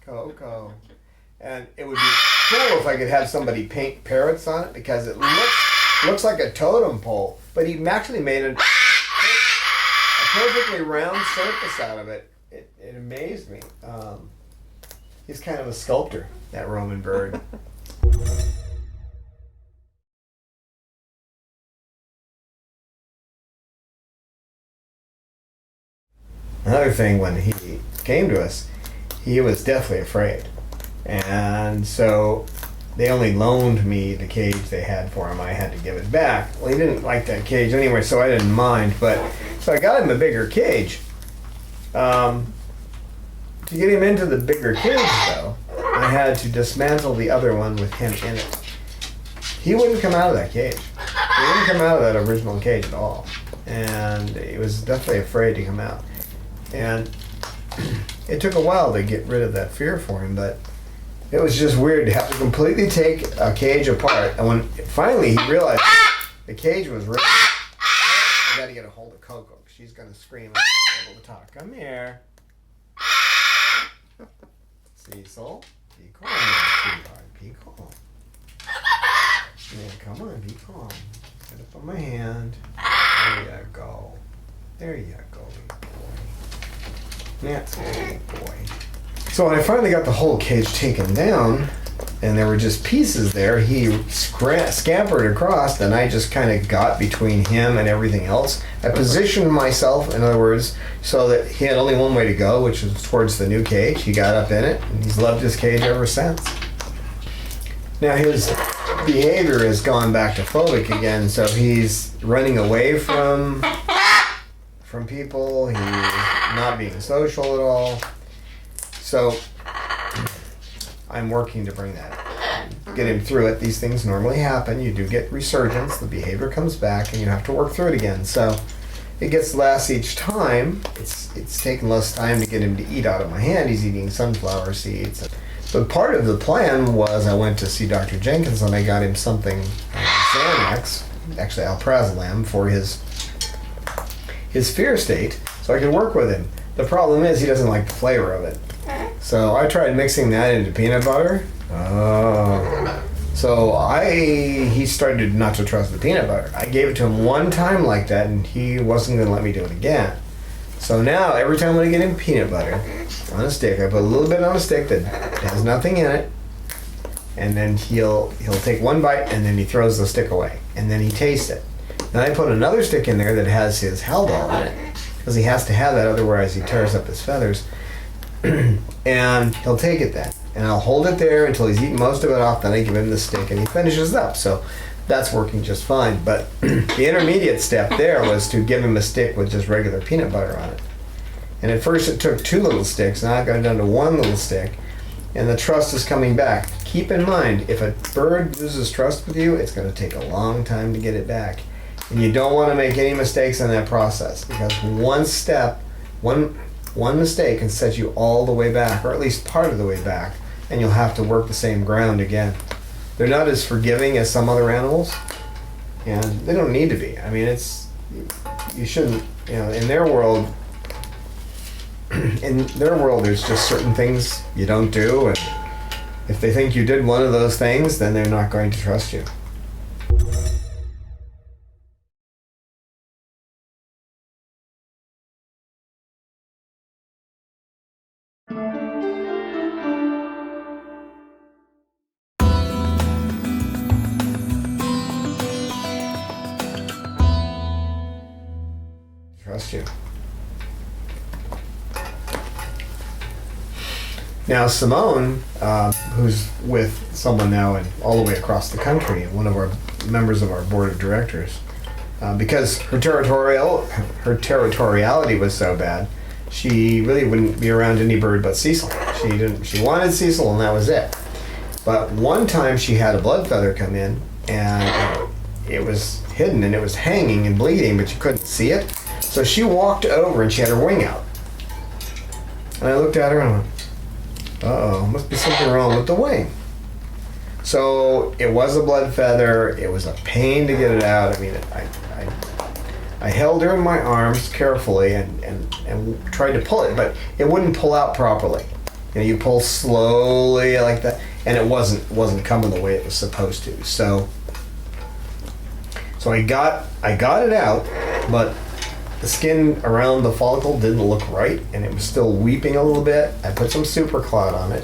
Coco. And it would be cool if I could have somebody paint parrots on it, because it looks like a totem pole. But he actually made a perfectly round surface out of it. It amazed me. He's kind of a sculptor, that Roman bird. Another thing, when he came to us, he was deathly afraid. And so they only loaned me the cage they had for him. I had to give it back. Well, he didn't like that cage anyway, so I didn't mind. So I got him a bigger cage. To get him into the bigger cage, though, I had to dismantle the other one with him in it. He wouldn't come out of that cage. He wouldn't come out of that original cage at all. And he was definitely afraid to come out. And it took a while to get rid of that fear for him, but it was just weird to have to completely take a cage apart. And when finally he realized the cage was ready, I got to get a hold of Coco. She's going to scream and be able to talk. Come here. Cecil, be calm, sweetheart. Be calm. Yeah, come on, be calm. Get up on my hand. There you go. There you go, big boy. That's a big boy. So when I finally got the whole cage taken down, and there were just pieces there, he scampered across, and I just kind of got between him and everything else. I positioned myself, in other words, so that he had only one way to go, which was towards the new cage. He got up in it, and he's loved his cage ever since. Now his behavior has gone back to phobic again, so he's running away from people. He's not being social at all. So I'm working to bring that, get him through it. These things normally happen. You do get resurgence. The behavior comes back, and you have to work through it again. So it gets less each time. It's taken less time to get him to eat out of my hand. He's eating sunflower seeds. But part of the plan was I went to see Dr. Jenkins, and I got him something, Xanax, actually alprazolam, for his fear state, so I could work with him. The problem is he doesn't like the flavor of it. So I tried mixing that into peanut butter. So he started not to trust the peanut butter. I gave it to him one time like that, and he wasn't going to let me do it again. So now every time when I get him peanut butter on a stick, I put a little bit on a stick that has nothing in it, and then he'll take one bite, and then he throws the stick away, and then he tastes it. Then I put another stick in there that has his Haldol in it, because he has to have that, otherwise he tears up his feathers. And he'll take it then. And I'll hold it there until he's eaten most of it off, then I give him the stick and he finishes it up. So That's working just fine. But the intermediate step there was to give him a stick with just regular peanut butter on it. And at first it took 2 little sticks, now I got it down to 1 little stick, and the trust is coming back. Keep in mind, if a bird loses trust with you, it's going to take a long time to get it back. And you don't want to make any mistakes in that process, because one step, one mistake can set you all the way back, or at least part of the way back, and you'll have to work the same ground again. They're not as forgiving as some other animals, and they don't need to be. I mean, you shouldn't, in their world, there's just certain things you don't do, and if they think you did one of those things, then they're not going to trust you. Trust you. Now Simone, who's with someone now and all the way across the country, one of our members of our board of directors, because her territoriality was so bad, she really wouldn't be around any bird but Cecil. She wanted Cecil, and that was it. But one time she had a blood feather come in, and it was hidden and it was hanging and bleeding, but you couldn't see it. So she walked over and she had her wing out. And I looked at her and I went, uh-oh, must be something wrong with the wing. So it was a blood feather. It was a pain to get it out. I mean, I held her in my arms carefully and tried to pull it, but it wouldn't pull out properly. You pull slowly like that, and it wasn't coming the way it was supposed to. So I got it out, but the skin around the follicle didn't look right, and it was still weeping a little bit. I put some super clot on it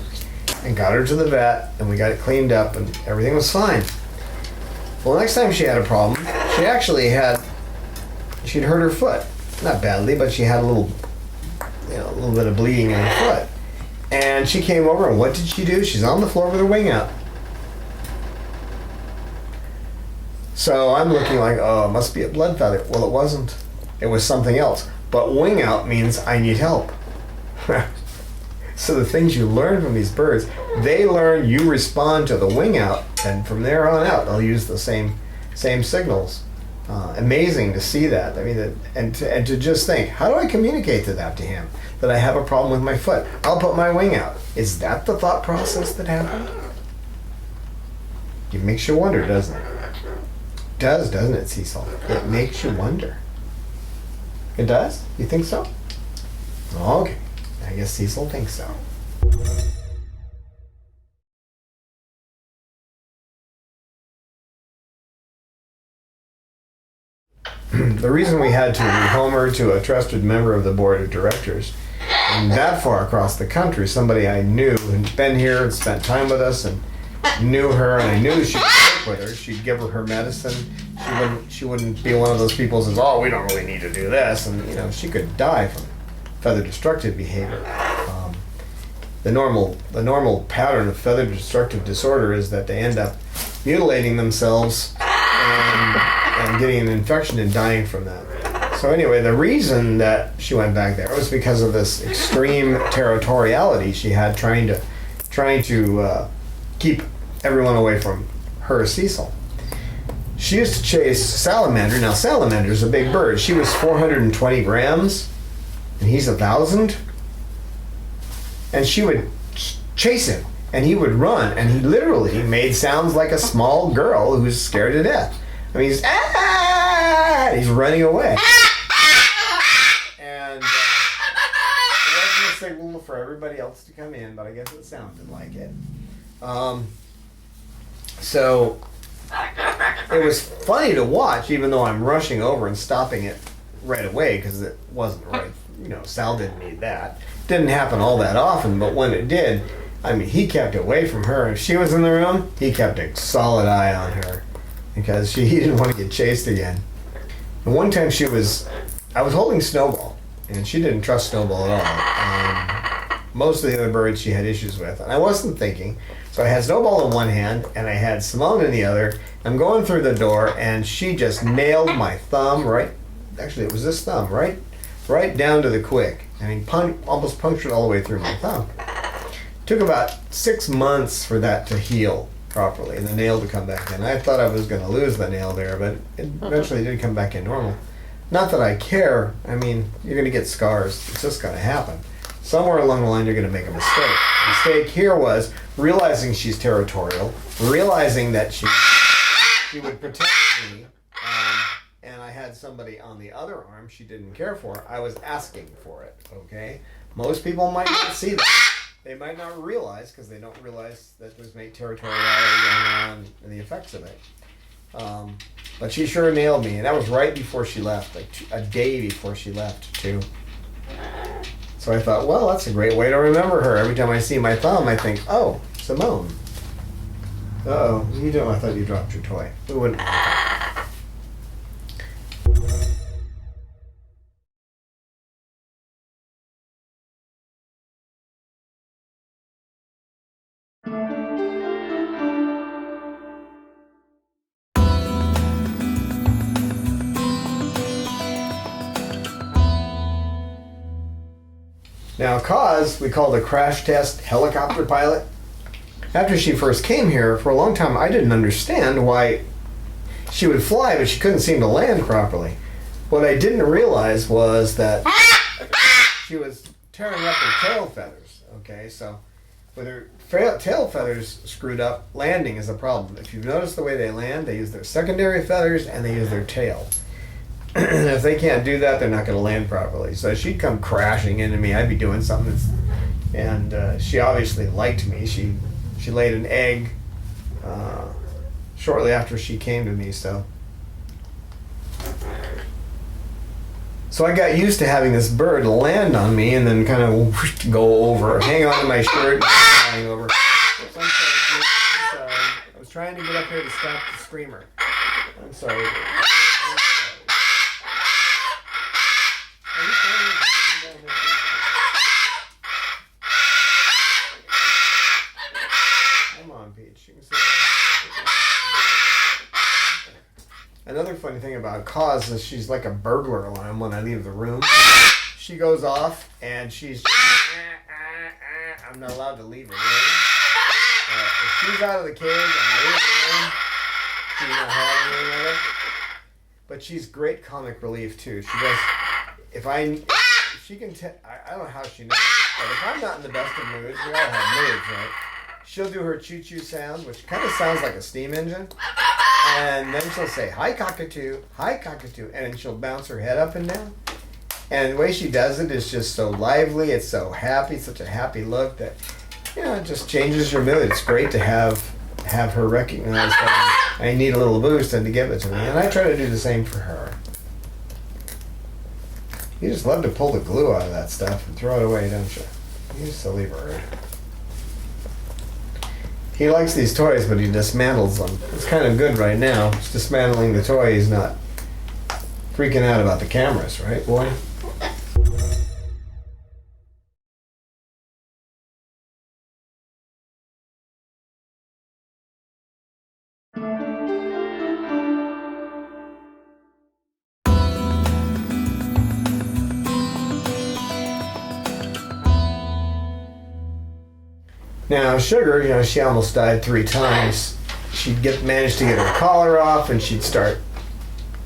and got her to the vet, and we got it cleaned up, and everything was fine. Well, the next time she had a problem, she'd hurt her foot. Not badly, but she had a little bit of bleeding in her foot. And she came over, and what did she do? She's on the floor with her wing out. So I'm looking like, oh, it must be a blood feather. Well, it wasn't. It was something else. But wing out means I need help. So the things you learn from these birds, they learn you respond to the wing out, and from there on out, they'll use the same signals. Amazing to see that. I mean, and to just think, how do I communicate to him that I have a problem with my foot? I'll put my wing out. Is that the thought process that happened? It makes you wonder, doesn't it? It does, doesn't it, Cecil? It makes you wonder. It does? You think so? Okay. I guess Cecil thinks so. The reason we had to rehome her to a trusted member of the board of directors, and that far across the country, somebody I knew had been here and spent time with us and knew her, and I knew she could work with her. She'd give her medicine. She wouldn't be one of those people who says, "Oh, we don't really need to do this," and she could die from feather destructive behavior. The normal pattern of feather destructive disorder is that they end up mutilating themselves and getting an infection and dying from that. So anyway, the reason that she went back there was because of this extreme territoriality she had, trying to keep everyone away from her, Cecil. She used to chase salamander. Now salamander's a big bird. She was 420 grams, and he's 1,000. And she would chase him, and he would run, and he literally made sounds like a small girl who's scared to death. I mean, he's running away. And it wasn't a signal for everybody else to come in, but I guess it sounded like it. So it was funny to watch, even though I'm rushing over and stopping it right away, because it wasn't right. Sal didn't need that. Didn't happen all that often, but when it did, I mean, he kept away from her. If she was in the room, he kept a solid eye on her, because he didn't want to get chased again. And one time I was holding Snowball, and she didn't trust Snowball at all. most of the other birds she had issues with. And I wasn't thinking. So I had Snowball in one hand and I had Simone in the other. I'm going through the door and she just nailed my thumb right. Actually, it was this thumb right down to the quick. I mean, almost punctured all the way through my thumb. Took about 6 months for that to heal properly and the nail to come back in. I thought I was going to lose the nail there, but it eventually did come back in normal. Not that I care. I mean, you're going to get scars. It's just going to happen. Somewhere along the line, you're going to make a mistake. The mistake here was realizing she's territorial, realizing that she would protect me, and I had somebody on the other arm she didn't care for. I was asking for it, okay? Most people might not see that. They might not realize, because they don't realize that there's territoriality going on and the effects of it. But she sure nailed me, and that was right before she left, like a day before she left, too. So I thought, well, that's a great way to remember her. Every time I see my thumb, I think, oh, Simone. Uh-oh, what are you doing? I thought you dropped your toy. Who wouldn't? Now, Kaz, we called a crash test helicopter pilot. After she first came here, for a long time, I didn't understand why she would fly, but she couldn't seem to land properly. What I didn't realize was that she was tearing up her tail feathers. Okay, so with her tail feathers screwed up, landing is a problem. If you've noticed the way they land, they use their secondary feathers and they use their tail. And if they can't do that, they're not going to land properly. So she'd come crashing into me. I'd be doing something, and she obviously liked me. She laid an egg shortly after she came to me. So I got used to having this bird land on me and then kind of go over, hang on to my shirt, flying over. Oops, I'm sorry. I was trying to get up here to stop the screamer. I'm sorry. Another funny thing about Kaz is she's like a burglar alarm when I leave the room. She goes off and she's I'm not allowed to leave her room. If she's out of the cage and I leave the room, she's not having any of it. But she's great comic relief too. She does, if she can I don't know how she knows, but if I'm not in the best of moods, we all have moods, right? She'll do her choo-choo sound, which kind of sounds like a steam engine. And then she'll say, hi, cockatoo, and then she'll bounce her head up and down. And the way she does it is just so lively, it's so happy, such a happy look that, it just changes your mood. It's great to have her recognize that I need a little boost and to give it to me. And I try to do the same for her. You just love to pull the glue out of that stuff and throw it away, don't you? You silly bird. He likes these toys, but he dismantles them. It's kind of good right now. He's dismantling the toy. He's not freaking out about the cameras, right, boy? Now, Sugar, she almost died 3 times. She'd manage to get her collar off, and she'd start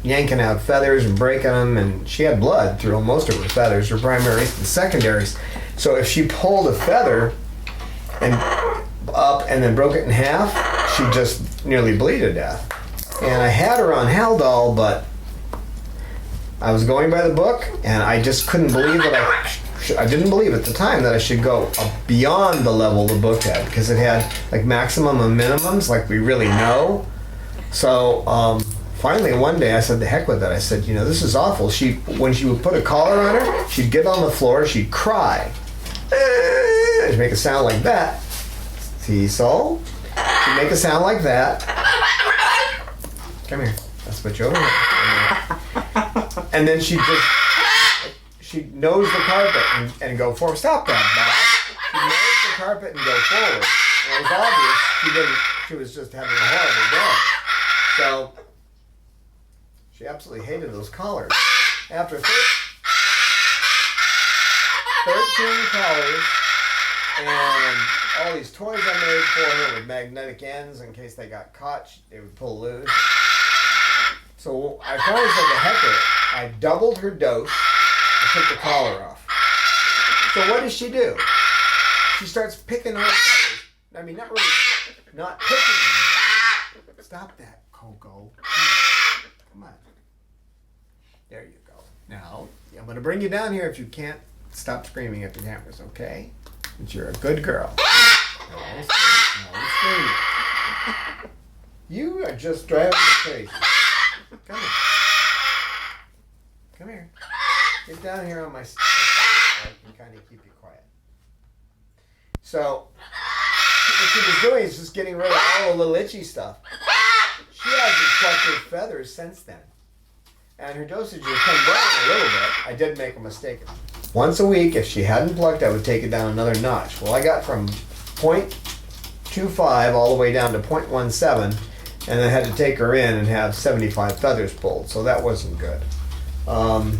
yanking out feathers and breaking them, and she had blood through most of her feathers, her primaries and secondaries. So if she pulled a feather and up and then broke it in half, she'd just nearly bleed to death. And I had her on Haldol, but I was going by the book, and I just couldn't believe that I didn't believe at the time that I should go beyond the level the book had, because it had like maximum and minimums, like we really know. So finally one day I said, the heck with it. I said, this is awful. When she would put a collar on her, she'd get on the floor, she'd cry. She'd make a sound like that. See, so? She'd make a sound like that. Come here. That's what you're over here. And then she'd nose the carpet and go forward. Stop that, carpet and go forward. And it was obvious she was just having a horrible day. So she absolutely hated those collars. After 13 collars and all these toys I made for her with magnetic ends in case they got caught, they would pull loose. So I finally said to heck with it. I doubled her dose and took the collar off. So what does she do? She starts picking her feathers. I mean, not picking them. Stop that, Coco. Come on. There you go. Now, I'm going to bring you down here if you can't stop screaming at the cameras, okay? But you're a good girl. No screaming. You are just driving me crazy. Come here. Come here. Get down here on my side. I can kind of keep you quiet. So, what she was doing is just getting rid of all the little itchy stuff. She hasn't plucked her feathers since then. And her dosage has come down a little bit. I did make a mistake. Once a week, if she hadn't plucked, I would take it down another notch. Well, I got from 0.25 all the way down to 0.17, and then I had to take her in and have 75 feathers pulled, so that wasn't good. And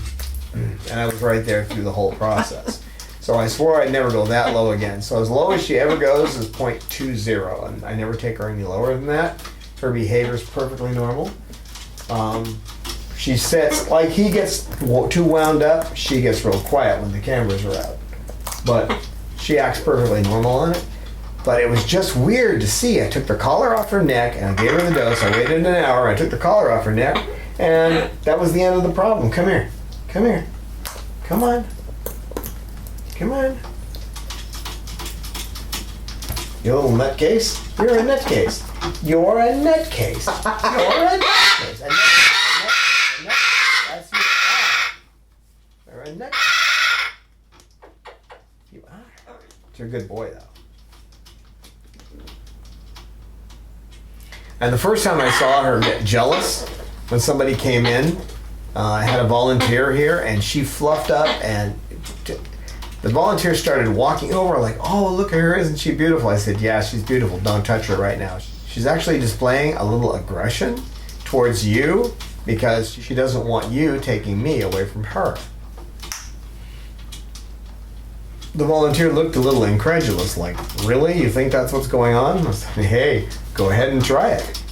I was right there through the whole process. So I swore I'd never go that low again. So as low as she ever goes is 0.20, and I never take her any lower than that. Her behavior is perfectly normal. She sits, like he gets too wound up, she gets real quiet when the cameras are out. But she acts perfectly normal on it. But it was just weird to see. I took the collar off her neck and I gave her the dose. I waited an hour, I took the collar off her neck, and that was the end of the problem. Come here. Come here. Come on. Come on. You little nutcase. You're a nutcase. You're a nutcase. You're a nutcase. That's you are. You're a nutcase. You are. You're a good boy, though. And the first time I saw her get jealous when somebody came in, I had a volunteer here, and she fluffed up, and the volunteer started walking over like, oh, look at her, isn't she beautiful? I said, yeah, she's beautiful. Don't touch her right now. She's actually displaying a little aggression towards you because she doesn't want you taking me away from her. The volunteer looked a little incredulous, like, really? You think that's what's going on? I said, hey, go ahead and try it.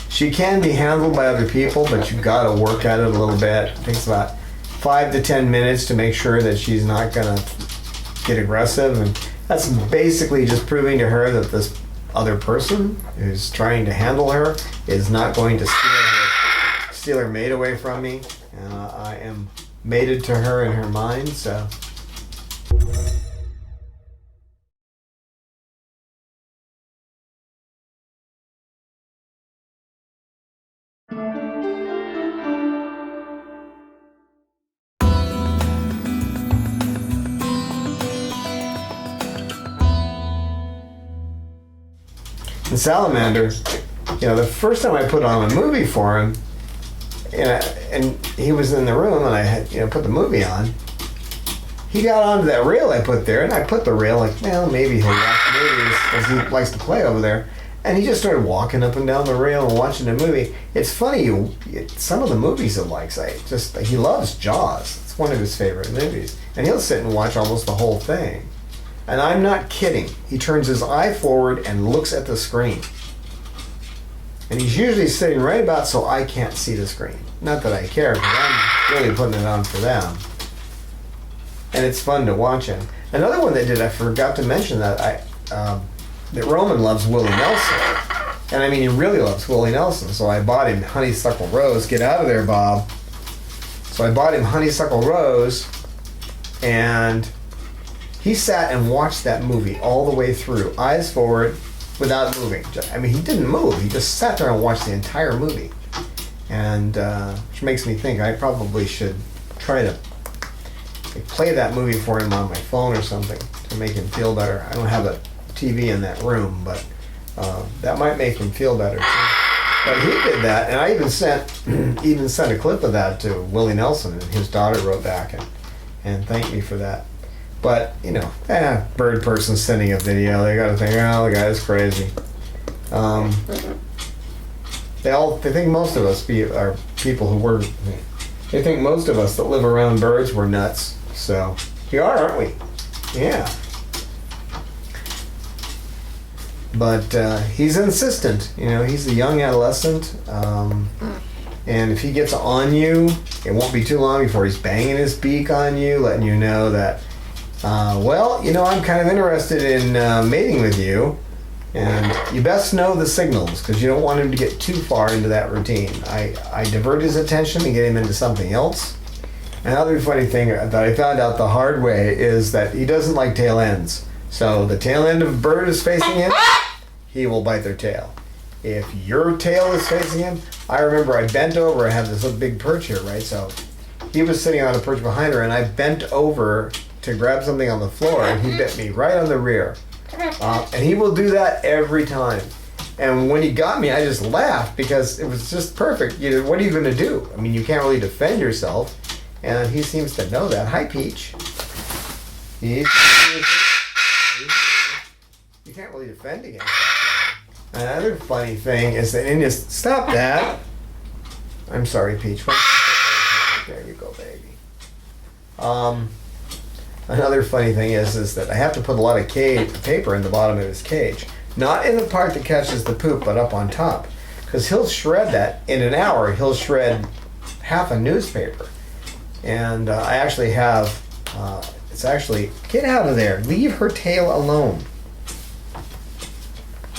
She can be handled by other people, but you've got to work at it a little bit. It takes about 5 to 10 minutes to make sure that she's not going to get aggressive. And that's basically just proving to her that this other person who's trying to handle her is not going to steal her mate away from me. And I am mated to her in her mind, so... The salamander, the first time I put on a movie for him, and he was in the room and I had, put the movie on, he got onto that rail I put there, and I put the rail like, well, maybe he'll watch movies as he likes to play over there. And he just started walking up and down the rail and watching the movie. It's funny, some of the movies he likes, he loves Jaws. It's one of his favorite movies. And he'll sit and watch almost the whole thing. And I'm not kidding. He turns his eye forward and looks at the screen. And he's usually sitting right about so I can't see the screen. Not that I care, because I'm really putting it on for them. And it's fun to watch him. Another one they did, I forgot to mention that Roman loves Willie Nelson. And I mean, he really loves Willie Nelson. So I bought him Honeysuckle Rose. Get out of there, Bob. So I bought him Honeysuckle Rose, and he sat and watched that movie all the way through, eyes forward, without moving. I mean, he didn't move. He just sat there and watched the entire movie. And which makes me think I probably should try to play that movie for him on my phone or something to make him feel better. I don't have a TV in that room, but that might make him feel better too. But he did that, and I even sent a clip of that to Willie Nelson, and his daughter wrote back and thanked me for that. But, you know, bird person sending a video, they gotta think, oh, the guy's crazy. They think most of us are people who were. They think most of us that live around birds were nuts. So we are, aren't we? Yeah. But he's insistent. You know, he's a young adolescent, and if he gets on you, it won't be too long before he's banging his beak on you, letting you know that, well, you know, I'm kind of interested in mating with you. And you best know the signals, because you don't want him to get too far into that routine. I divert his attention and get him into something else. Another funny thing that I found out the hard way is that he doesn't like tail ends. So the tail end of a bird is facing him, he will bite their tail. If your tail is facing him, I remember I bent over, I have this little big perch here, right? So he was sitting on a perch behind her, and I bent over to grab something on the floor, and he bit me right on the rear. And he will do that every time. And when he got me, I just laughed because it was just perfect. You know, what are you going to do? I mean, you can't really defend yourself. And he seems to know that. Hi, Peach. You can't really defend against that. Another funny thing is that in his... Stop that. I'm sorry, Peach. There you go, baby. Another funny thing is that I have to put a lot of paper in the bottom of his cage. Not in the part that catches the poop, but up on top. Because he'll shred that. In an hour, he'll shred half a newspaper. And I actually have, it's actually, get out of there. Leave her tail alone.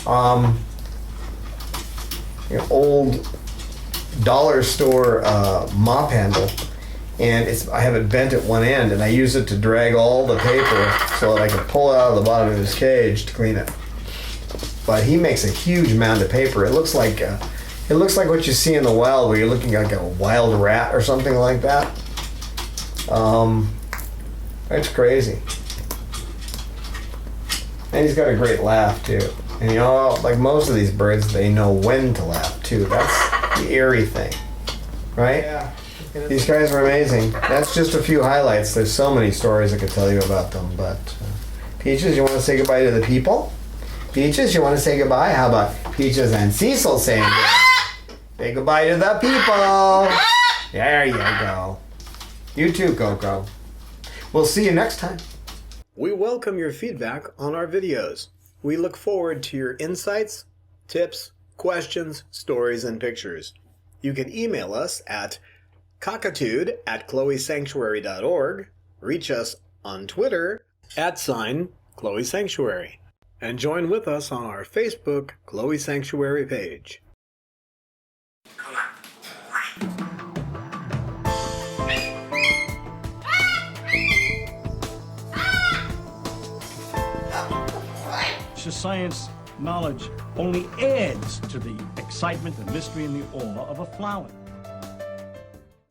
An old dollar store mop handle. And I have it bent at one end, and I use it to drag all the paper so that I can pull it out of the bottom of his cage to clean it. But he makes a huge amount of paper. It looks like what you see in the wild, where you're looking like a wild rat or something like that. That's crazy. And he's got a great laugh too. And you know, like most of these birds, they know when to laugh too. That's the eerie thing, right? Yeah. These guys are amazing. That's just a few highlights. There's so many stories I could tell you about them. But Peaches, you want to say goodbye to the people? Peaches, you want to say goodbye? How about Peaches and Cecil saying goodbye? Say goodbye to the people. There you go. You too, Coco. We'll see you next time. We welcome your feedback on our videos. We look forward to your insights, tips, questions, stories, and pictures. You can email us at cockatude@chloesanctuary.org, reach us on Twitter @ChloeSanctuary, and join with us on our Facebook Chloe Sanctuary page. Science knowledge only adds to the excitement, the mystery, and the awe of a flower.